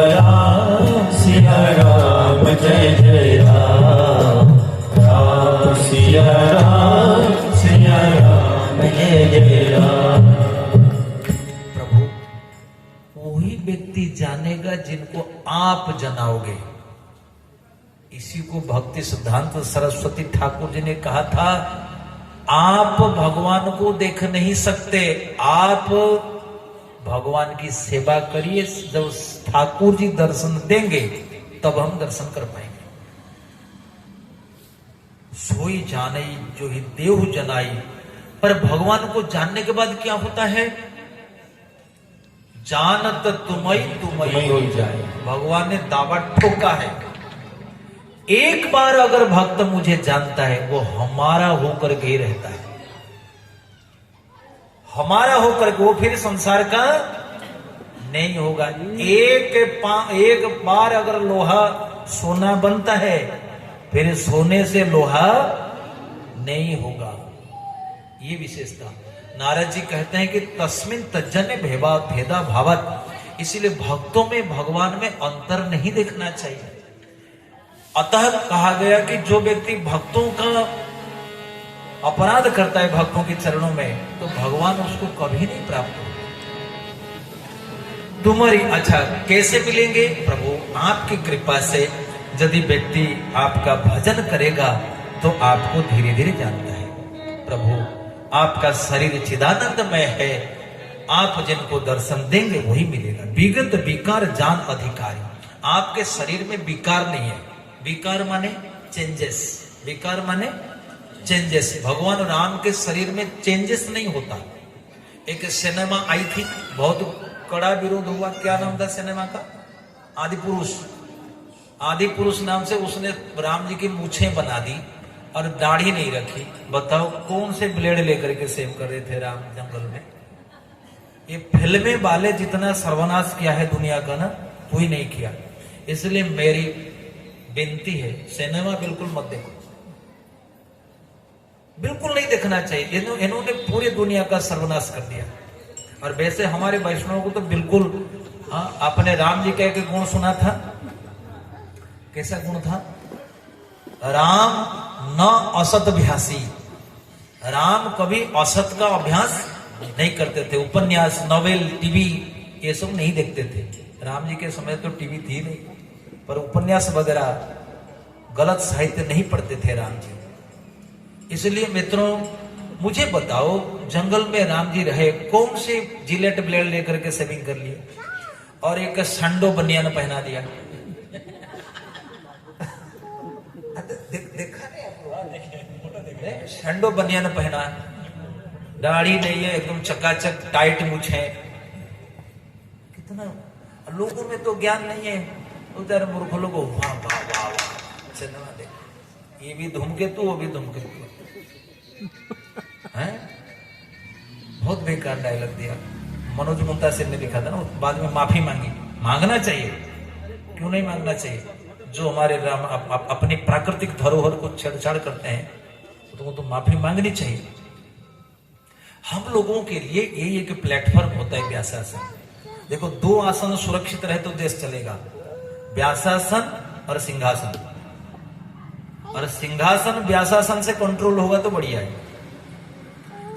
राम जय जय राम। राम सिया राम जय जय राम। प्रभु वही व्यक्ति जानेगा जिनको आप जनाओगे। इसी को भक्ति सिद्धांत सरस्वती ठाकुर जी ने कहा था, आप भगवान को देख नहीं सकते, आप भगवान की सेवा करिए। जब ठाकुर जी दर्शन देंगे तब हम दर्शन कर पाएंगे। सोई जानई जो ही देव जनाई। पर भगवान को जानने के बाद क्या होता है? जानत तुम्हें हो जाए। भगवान ने दावा ठोका है, एक बार अगर भक्त मुझे जानता है वो हमारा होकर के ही रहता है। हमारा होकर के वो फिर संसार का नहीं होगा। एक बार अगर लोहा सोना बनता है, फिर सोने से लोहा नहीं होगा। ये विशेषता नारद जी कहते हैं कि तस्मिन तज्जन्य भेदा भावत, इसीलिए भक्तों में भगवान में अंतर नहीं देखना चाहिए। अतः कहा गया कि जो व्यक्ति भक्तों का अपराध करता है भक्तों के चरणों में, तो भगवान उसको कभी नहीं प्राप्त होगा। तुम्हारी अच्छा कैसे मिलेंगे? प्रभु आपकी कृपा से यदि व्यक्ति आपका भजन करेगा तो आपको धीरे धीरे जानता है। प्रभु आपका शरीर चिदानंदमय है, आप जिनको दर्शन देंगे वही मिलेगा। विगत विकार जान अधिकारी, आपके शरीर में विकार नहीं है। विकार माने चेंजेस, विकार माने चेंजेस। भगवान राम के शरीर में चेंजेस नहीं होता। एक सिनेमा आई थी, बहुत कड़ा विरोध हुआ। क्या नाम था सिनेमा का? आदि पुरुष। आदि पुरुष नाम से उसने राम जी की मूछें बना दी और दाढ़ी नहीं रखी। बताओ कौन से ब्लेड लेकर के सेव कर रहे थे राम जंगल में? ये फिल्में वाले जितना सर्वनाश किया है दुनिया का ना, कोई नहीं किया। इसलिए मेरी विनती है, सिनेमा बिल्कुल मत देखो, बिल्कुल नहीं देखना चाहिए। इन्होंने पूरी दुनिया का सर्वनाश कर दिया। और वैसे हमारे वैष्णव को तो बिल्कुल, हाँ, आपने राम जी कह के गुण सुना था? कैसा गुण था? राम न असत अभ्यासी, राम कभी असत का अभ्यास नहीं करते थे। उपन्यास, नॉवेल, टीवी ये सब नहीं देखते थे। राम जी के समय तो टीवी थी नहीं, पर उपन्यास वगैरह गलत साहित्य नहीं पढ़ते थे राम जी। इसलिए मित्रों मुझे बताओ, जंगल में राम जी रहे, कौन से जिलेट ब्लेड लेकर के सेविंग कर लिए और एक संडो बनियान पहना दिया? देखा नहीं? संडो बनियान पहना, दाढ़ी नहीं है, एकदम चकाचक टाइट मूछे। कितना लोगों में तो ज्ञान नहीं है, उधर मूर्ख लोगों वाह वाह वाह वाह सिनेमा देख, ये भी धूमकेतु वो भी धूमकेतु है। बहुत बेकार डायलॉग दिया। मनोज मुंतासिर ने लिखा था ना, बाद में माफी मांगी। मांगना चाहिए, क्यों नहीं मांगना चाहिए? जो हमारे राम अपनी प्राकृतिक धरोहर को छेड़छाड़ करते हैं तो वो माफी मांगनी चाहिए। हम लोगों के लिए ये एक प्लेटफॉर्म होता है व्यासासन। देखो, दो आसन सुरक्षित रहे तो देश चलेगा, व्यासासन और सिंहासन। और सिंहासन व्यासासन से कंट्रोल होगा तो बढ़िया है।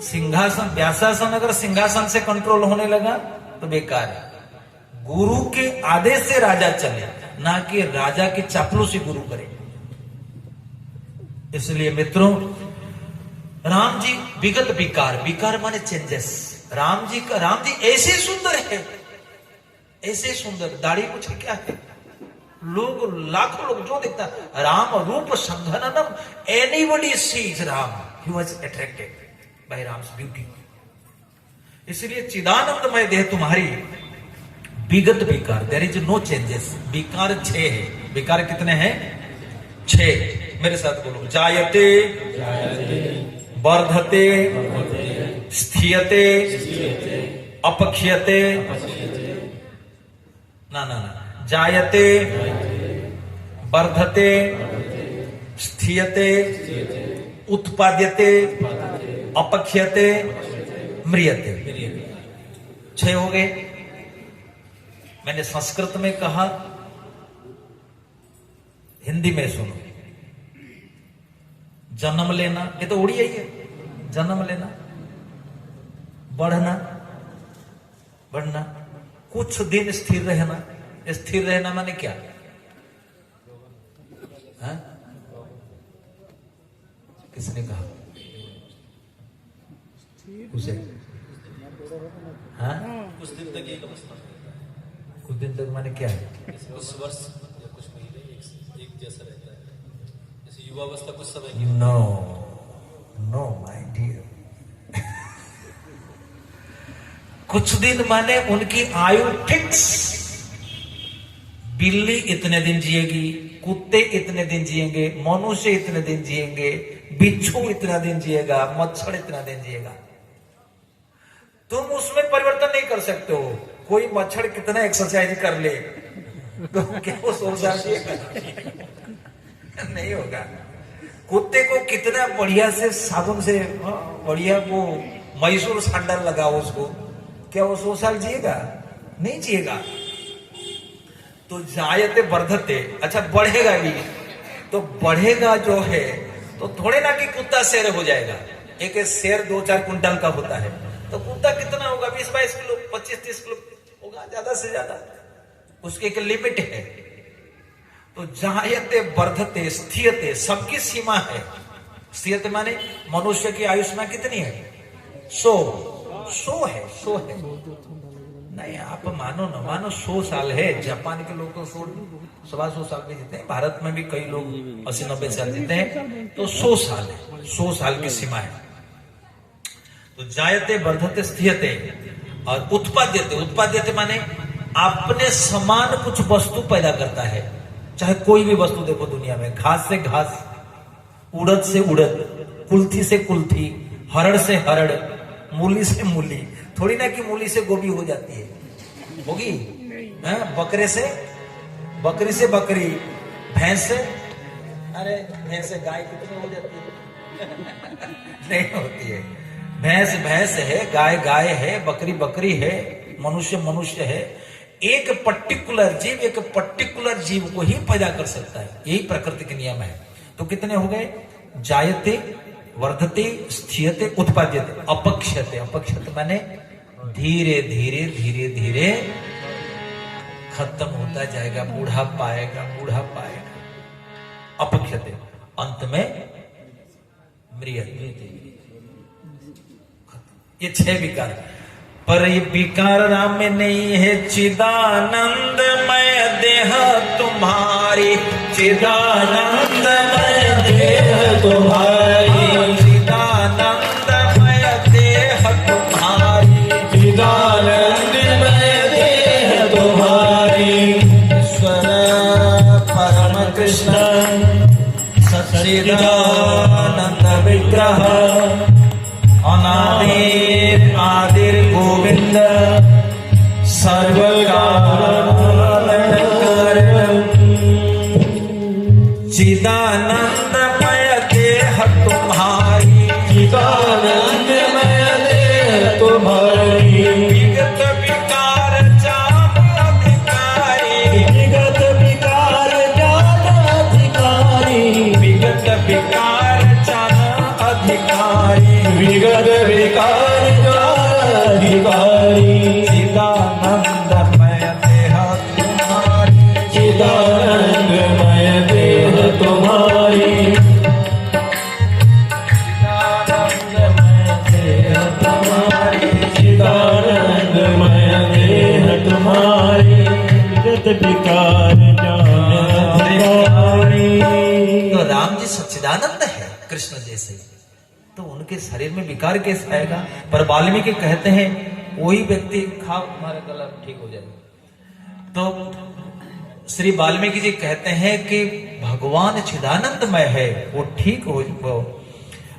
सिंहासन, व्यासासन अगर सिंहासन से कंट्रोल होने लगा तो बेकार है। गुरु के आदेश से राजा चले, ना कि राजा की चापलूसी गुरु करे। इसलिए मित्रों, राम जी विगत विकार, विकार माने चेंजेस। राम जी ऐसे सुंदर है, ऐसे सुंदर। दाढ़ी कुछ क्या है? लोग, लाखों लोग जो देखता, राम रूप संघननम, anybody sees Ram, he was attracted by Ram's beauty. इसलिए चिदानंदमय देह तुम्हारी, विगत विकार, देयर इज नो चेंजेस। विकार 6 है। विकार कितने हैं? 6। मेरे साथ बोलो, जायते, वर्धते, स्थीयते, अपक्षयते, ना, जायते, वर्धते, स्थीयते, उत्पाद्यते, अपक्षयते, म्रियते। 6 हो गए। मैंने संस्कृत में कहा, हिंदी में सुनो। जन्म लेना, ये तो उड़िया ही है। जन्म लेना, बढ़ना, कुछ दिन स्थिर रहना। स्थिर रहना माने क्या? हाँ? किसने कहा? उसे हाँ? कुछ दिन तक एक अवस्था, कुछ दिन तक माने क्या है? कुछ वर्ष या कुछ महीने एक जैसा रहता है। जैसे युवावस्था कुछ समय की। नो माय डियर, कुछ दिन माने उनकी आयु फिक्स। बिल्ली इतने दिन जिएगी, कुत्ते इतने दिन जिएंगे, मनुष्य इतने दिन जिएंगे, बिच्छू इतना दिन जिएगा, मच्छर इतना दिन जिएगा। तुम उसमें परिवर्तन नहीं कर सकते हो। कोई मच्छर कितना एक्सरसाइज कर ले तो क्या वो 100 साल जिएगा? नहीं होगा। कुत्ते को कितना बढ़िया से साबुन से बढ़िया वो मैसूर सैंडल लगाओ उसको, क्या वो 100 साल जिएगा? नहीं जिएगा। तो जायते वर्धते, अच्छा बढ़ेगा भी तो बढ़ेगा जो है तो थोड़े ना कि कुत्ता शेर हो जाएगा। एक शेर 2-4 कुंटल का होता है, तो कुत्ता कितना होगा? 20-22 किलो, 25-30 किलो होगा ज्यादा से ज्यादा। उसकी एक लिमिट है। तो जायते वर्धते स्थियते, सबकी सीमा है। स्थियते माने मनुष्य की आयुष्मा कितनी है? 100 है। नहीं आप मानो न मानो 100 साल है। जापान के लोग तो 100-125 साल भी जीते हैं। भारत में भी कई लोग 80-90 साल जीते हैं। तो 100 साल है, 100 साल की सीमा है। तो जायते वर्धते स्थियते और उत्पाद्यते माने अपने समान कुछ वस्तु पैदा करता है। चाहे कोई भी वस्तु देखो दुनिया में, घास से घास, उड़द से उड़द, कुल्थी से कुल्थी, हरड़ से हरड़, मूली से मूली। थोड़ी ना कि मूली से गोभी हो जाती है, होगी? बकरी से बकरी, भैंस से, अरे भैंस से गाय कितनी हो जाती है? नहीं होती है। भैंस है, गाय है, बकरी है, मनुष्य है। एक पर्टिकुलर जीव को ही पैदा कर सकता है। यही प्रकृति के नियम है। तो कितने हो गए? जायते वर्धते स्थियते उत्पाद्यते अपक्षते माने धीरे धीरे खत्म होता जाएगा, बूढ़ा पाएगा। अपक्षते, अंत में मृत्यु। ये 6 विकार, पर ये विकार राम में नहीं है। चिदानंदमय देह तुम्हारी, चिदानंदमय देह तुम्हारी, चिदानंदमय देह तुम्हारी, चिदानंदमय देह तुम्हारी। ईश्वर परम कृष्ण सच्चिदानंद विग्रह, अनादिर आदिर गोविंद, सर्वकारण चिदानंदमय देह तुम्हारी, चिदानंदमय देह तुम्हारी। विगत विकार जान अधिकारी, विगत विकार जान अधिकारी, विगत विकार जान अधिकारी, विगत विकार अधिकारी। चिदानंदमय देह तुम्हारी, चिदानंदमय देह तुम्हारी, चिदानंदमय देह तुम्हारी, चिदानंदमय देह तुम्हारी। विगत विकार जान अधिकारी। तो राम जी सच्चिदानंद है कृष्ण जैसे, तो उनके शरीर में विकार कैसे आएगा? पर वाल्मीकि कहते हैं वही व्यक्ति खाओ तुम्हारा गला ठीक हो जाएगा। तो श्री वाल्मीकि जी कहते हैं कि भगवान चिदानंदमय है, वो ठीक हो,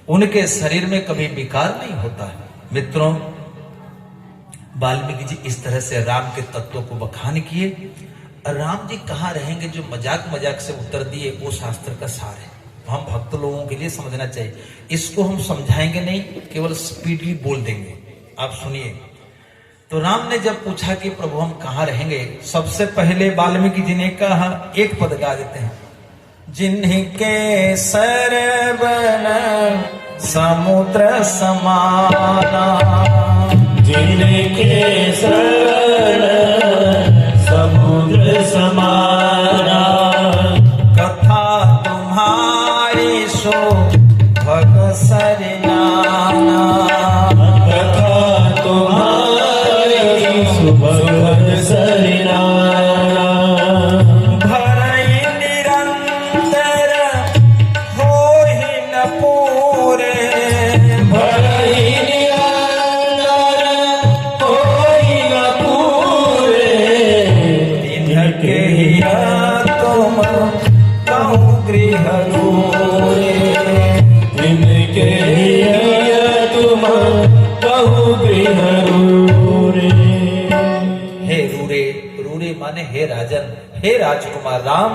उनके शरीर में कभी विकार नहीं होता है। मित्रों, वाल्मीकि जी इस तरह से राम के तत्वों को बखान किए। राम जी कहाँ रहेंगे? जो मजाक से उत्तर दिए वो शास्त्र का सार है। हम भक्त लोगों के लिए समझना चाहिए। इसको हम समझाएंगे नहीं, केवल स्पीडली बोल देंगे। आप सुनिए। तो राम ने जब पूछा कि प्रभु हम कहाँ रहेंगे, सबसे पहले वाल्मीकि जी ने कहा, एक पद गा देते हैं, जिनके सरवन समुद्र समाना, जिनके सरवन समुद्र समाना, कथा तुम्हारी सो भग सरनाना, कथा तुम्हारी सो भग सरनाना, भरई निरंतर होहि न पूरे, भरई निरंतर माने हे राजन, हे राजकुमार राम,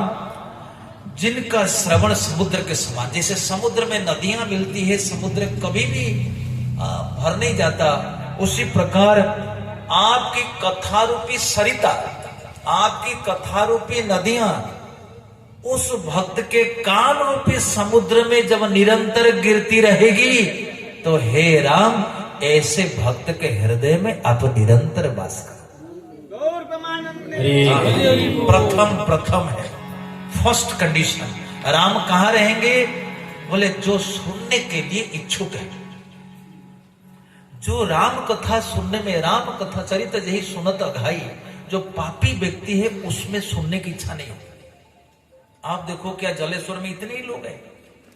जिनका श्रवण समुद्र के समान, जैसे समुद्र में नदियां मिलती है, समुद्र कभी भी भर नहीं जाता, उसी प्रकार आपकी कथा रूपी सरिता, आपकी कथा रूपी नदियां उस भक्त के कान रूपी समुद्र में जब निरंतर गिरती रहेगी, तो हे राम, ऐसे भक्त के हृदय में आप निरंतर वास करो। प्रथम है, फर्स्ट कंडीशन। राम कहां रहेंगे? बोले जो सुनने के लिए इच्छुक है, जो राम कथा सुनने में, राम कथा चरित्र यही सुनत अघाई, जो पापी व्यक्ति है उसमें सुनने की इच्छा नहीं होती। आप देखो क्या जलेश्वर में इतने ही लोग हैं,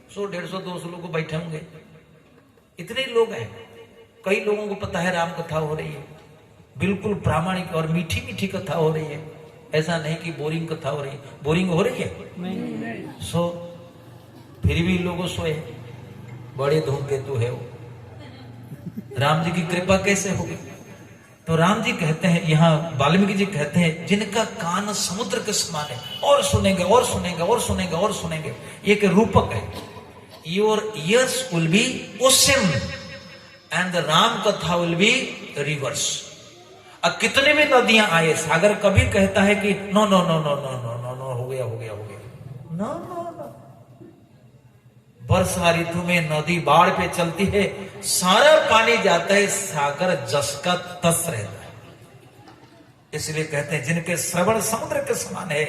100, 150, 200 लोग बैठे होंगे, इतने ही लोग हैं। कई लोगों को पता है राम कथा हो रही है, बिल्कुल प्रामाणिक और मीठी मीठी कथा हो रही है, ऐसा नहीं कि बोरिंग कथा हो रही है। बोरिंग हो रही है नहीं। सो फिर भी लोगों सोए, बड़े धूमकेतु है वो, राम जी की कृपा कैसे होगी? तो राम जी कहते हैं, यहाँ वाल्मीकि जी कहते हैं, जिनका कान समुद्र के समान है, और सुनेंगे और सुनेंगे और सुनेंगे और सुनेंगे, ये एक रूपक है। Your ears will be ocean and the Ram कथा विल बी रिवर्स। अब कितने भी नदियां आए, सागर कभी कहता है कि no no no no no no no no, हो गया हो गया हो गया, नो नो नो। वर्षा ऋतु में नदी बाढ़ पे चलती है, सारा पानी जाता है, सागर जस का तस रहता है। इसलिए कहते हैं जिनके श्रवण समुद्र के समान है,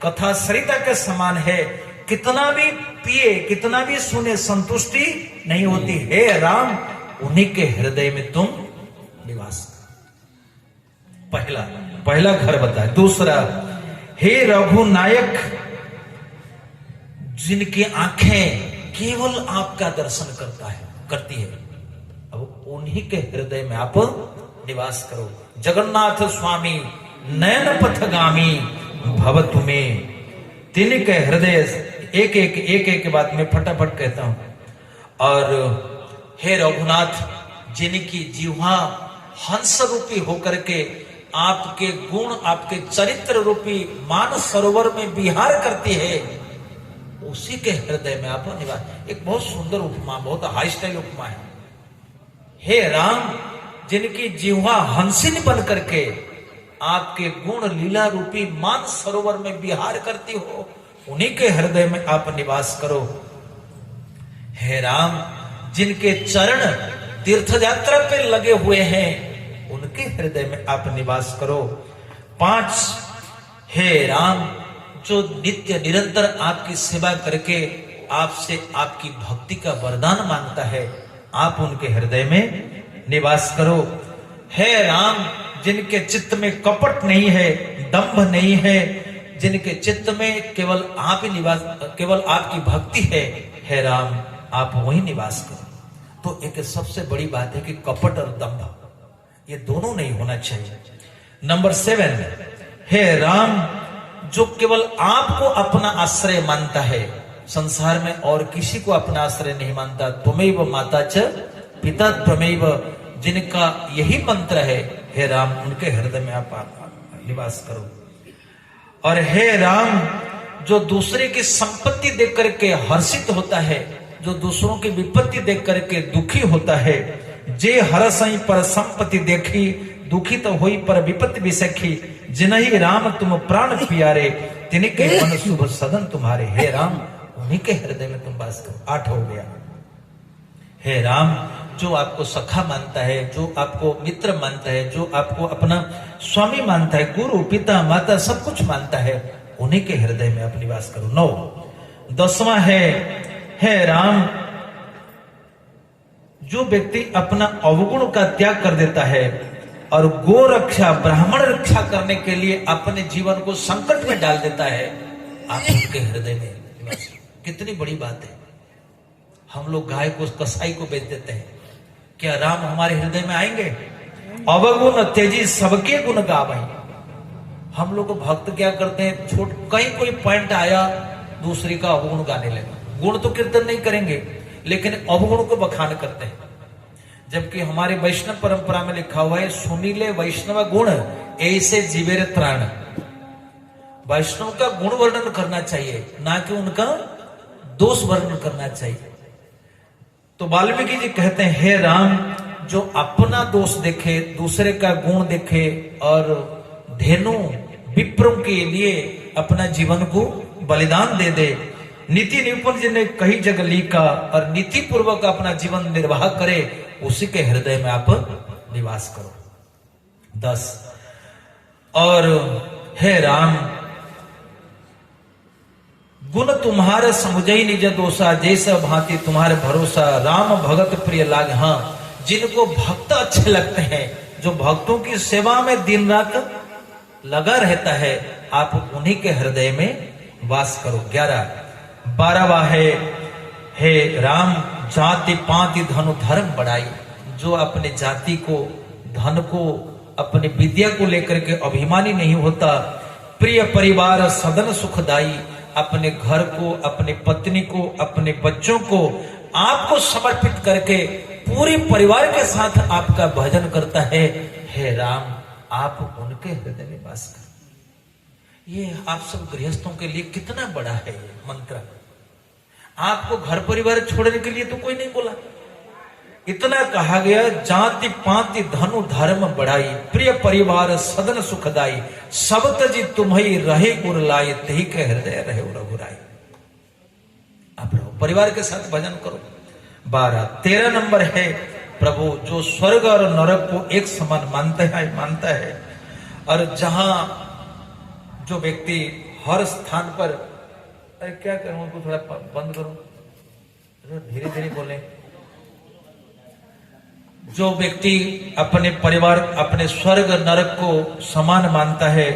कथा सरिता के समान है, कितना भी पिए कितना भी सुने संतुष्टि नहीं होती। हे राम, उन्हीं के हृदय में तुम निवास। पहला घर बताए। दूसरा, हे रघुनायक, जिनकी आंखें केवल आपका दर्शन करती है, अब उन्हीं के हृदय में आप निवास करो। जगन्नाथ स्वामी नयन पथगामी भव तुम्हें, तिनके हृदय, एक बात में फटाफट कहता हूं। और हे रघुनाथ, जिनकी जिह्वा हंस रूपी होकर के आपके गुण, आपके चरित्र रूपी मान सरोवर में विहार करती है, उसी के हृदय में आप निवास। एक बहुत सुंदर उपमा, बहुत हाई स्टाइल उपमा है। हे राम, जिनकी जिह्वा हंसिन बन करके आपके गुण लीला रूपी मान सरोवर में विहार करती हो, उन्हीं के हृदय में आप निवास करो। हे राम, जिनके चरण तीर्थ यात्रा पे लगे हुए हैं, उनके हृदय में आप निवास करो। 5, हे राम, जो नित्य निरंतर आपकी सेवा करके आपसे आपकी भक्ति का वरदान मांगता है, आप उनके हृदय में निवास करो। हे राम, जिनके चित्त में कपट नहीं है, दंभ नहीं है, जिनके चित्त में केवल आप ही निवास, केवल आपकी भक्ति है, हे राम, आप वही निवास करो। तो एक सबसे बड़ी बात है कि कपट और दंभ ये दोनों नहीं होना चाहिए। नंबर 7, हे राम, जो केवल आपको अपना आश्रय मानता है, संसार में और किसी को अपना आश्रय नहीं मानता। त्वमेव माता च पिता त्वमेव, जिनका यही मंत्र है, हे राम, उनके हृदय में आप निवास करो। और हे राम, जो दूसरे की संपत्ति देख करके हर्षित होता है, जो दूसरों की विपत्ति देख करके दुखी होता है, जे हरसई पर संपत्ति देखी, दुखी तो हुई पर विपत्ति भी सखी, जिन्हीं राम तुम प्राण प्यारे, तिनके मन शुभ सदन तुम्हारे। हे राम, उन्हीं के हृदय में तुम वास करो। 8 हो गया। हे राम, जो आपको सखा मानता है, जो आपको मित्र मानता है, जो आपको अपना स्वामी मानता है, गुरु पिता माता सब कुछ मानता है, उन्हीं के हृदय में आप निवास करो। 9। 10वां है, हे राम, जो व्यक्ति अपना अवगुण का त्याग कर देता है और गो रक्षा, ब्राह्मण रक्षा करने के लिए अपने जीवन को संकट में डाल देता है, आप उनके हृदय में निवास। कितनी बड़ी बात है। हम लोग गाय को, कसाई को बेच देते हैं, क्या राम हमारे हृदय में आएंगे? अवगुण तेजी सबके गुण गावे। हम लोग भक्त क्या करते हैं, कहीं कोई पॉइंट आया, दूसरी का अवगुण गाने लगा। गुण तो कीर्तन नहीं करेंगे, लेकिन अवगुण को बखान करते हैं। जबकि हमारे वैष्णव परंपरा में लिखा हुआ है, सुनीले वैष्णव गुण ऐसे जीवेर त्राण। वैष्णव का गुण वर्णन करना चाहिए, ना कि उनका दोष वर्णन करना चाहिए। तो वाल्मीकि जी कहते हैं, हे राम, जो अपना दोष देखे, दूसरे का गुण देखे और धेनु विप्रों के लिए अपना जीवन को बलिदान दे दे, नीति निपुण जी ने कई जगह लिखा, और नीति पूर्वक अपना जीवन निर्वाह करे, उसी के हृदय में आप निवास करो। 10 और हे राम, गुण तुम्हारे समुझई निज दोषा, जैसा भांति तुम्हारे भरोसा, राम भगत प्रिय लाग। हाँ, जिनको भक्त अच्छे लगते हैं, जो भक्तों की सेवा में दिन रात लगा रहता है, आप उन्हीं के हृदय में वास करो। 11 12वां है, हे राम, जाति पाति धनु धर्म बढ़ाई। जो अपने जाति को, धन को, अपने विद्या को लेकर के अभिमानी नहीं होता, प्रिय परिवार सदन सुखदाई, अपने घर को, अपने पत्नी को, अपने बच्चों को आपको समर्पित करके पूरी परिवार के साथ आपका भजन करता है, हे राम, आप उनके हृदय में वास करो। ये आप सब गृहस्थों के लिए कितना बड़ा है ये मंत्र। आपको घर परिवार छोड़ने के लिए तो कोई नहीं बोला, इतना कहा गया, जाति पाति धनु धर्म बढ़ाई, प्रिय परिवार सदन सुखदाई, सब तजी तुम्हें रहे गुर लाए, तही के हृदय रहे रघुराई। आप रहो, परिवार के साथ भजन करो। 12 13 नंबर है, प्रभु जो स्वर्ग और नरक को एक समान मानता है, और जहां जो व्यक्ति हर स्थान पर, अरे क्या करूं, उनको थोड़ा बंद करो, धीरे धीरे बोले। जो व्यक्ति अपने परिवार, अपने स्वर्ग नरक को समान मानता है,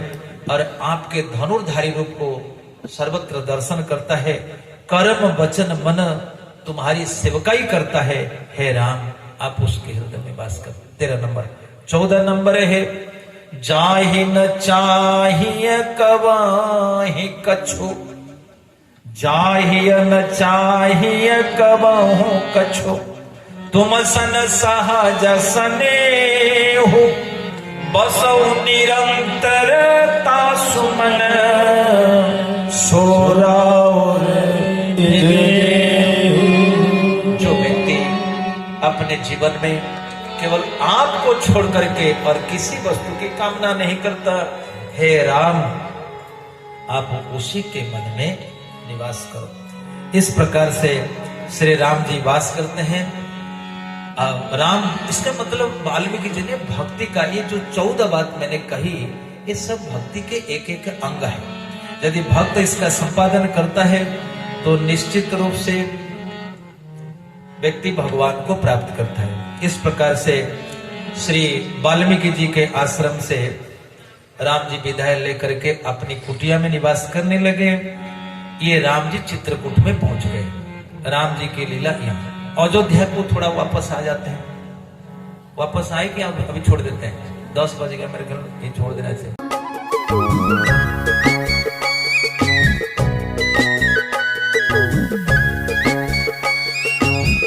और आपके धनुर्धारी रूप को सर्वत्र दर्शन करता है, कर्म वचन मन तुम्हारी सेवकाई करता है, हे राम, आप उसके हृदय में वास कर। 13 नंबर 14 नंबर है, जाहि न चाहिए कवाहि कछु, जाहि न चाहिए कबहु कछु, तुम सन सहज स्नेहु, बसौ निरंतरता सुमन, सोराउर जो व्यक्ति अपने जीवन में केवल आपको छोड़ करके और किसी वस्तु की कामना नहीं करता, हे राम, आप उसी के मन में निवास करो। इस प्रकार से श्री राम जी वास करते हैं। राम, इसका मतलब वाल्मीकि जी ने भक्ति का ये जो 14 बात मैंने कही, ये सब भक्ति के एक एक अंग है। यदि भक्त इसका संपादन करता है तो निश्चित रूप से व्यक्ति भगवान को प्राप्त करता है। इस प्रकार से श्री वाल्मीकि जी के आश्रम से राम जी विदाई लेकर के अपनी कुटिया में निवास करने लगे। ये राम जी चित्रकूट में पहुंच गए। राम जी की लीला यहाँ। अयोध्या को थोड़ा वापस आ जाते हैं। वापस आए कि अभी छोड़ देते हैं? 10 बज गए मेरे घर, ये छोड़ देना चाहिए।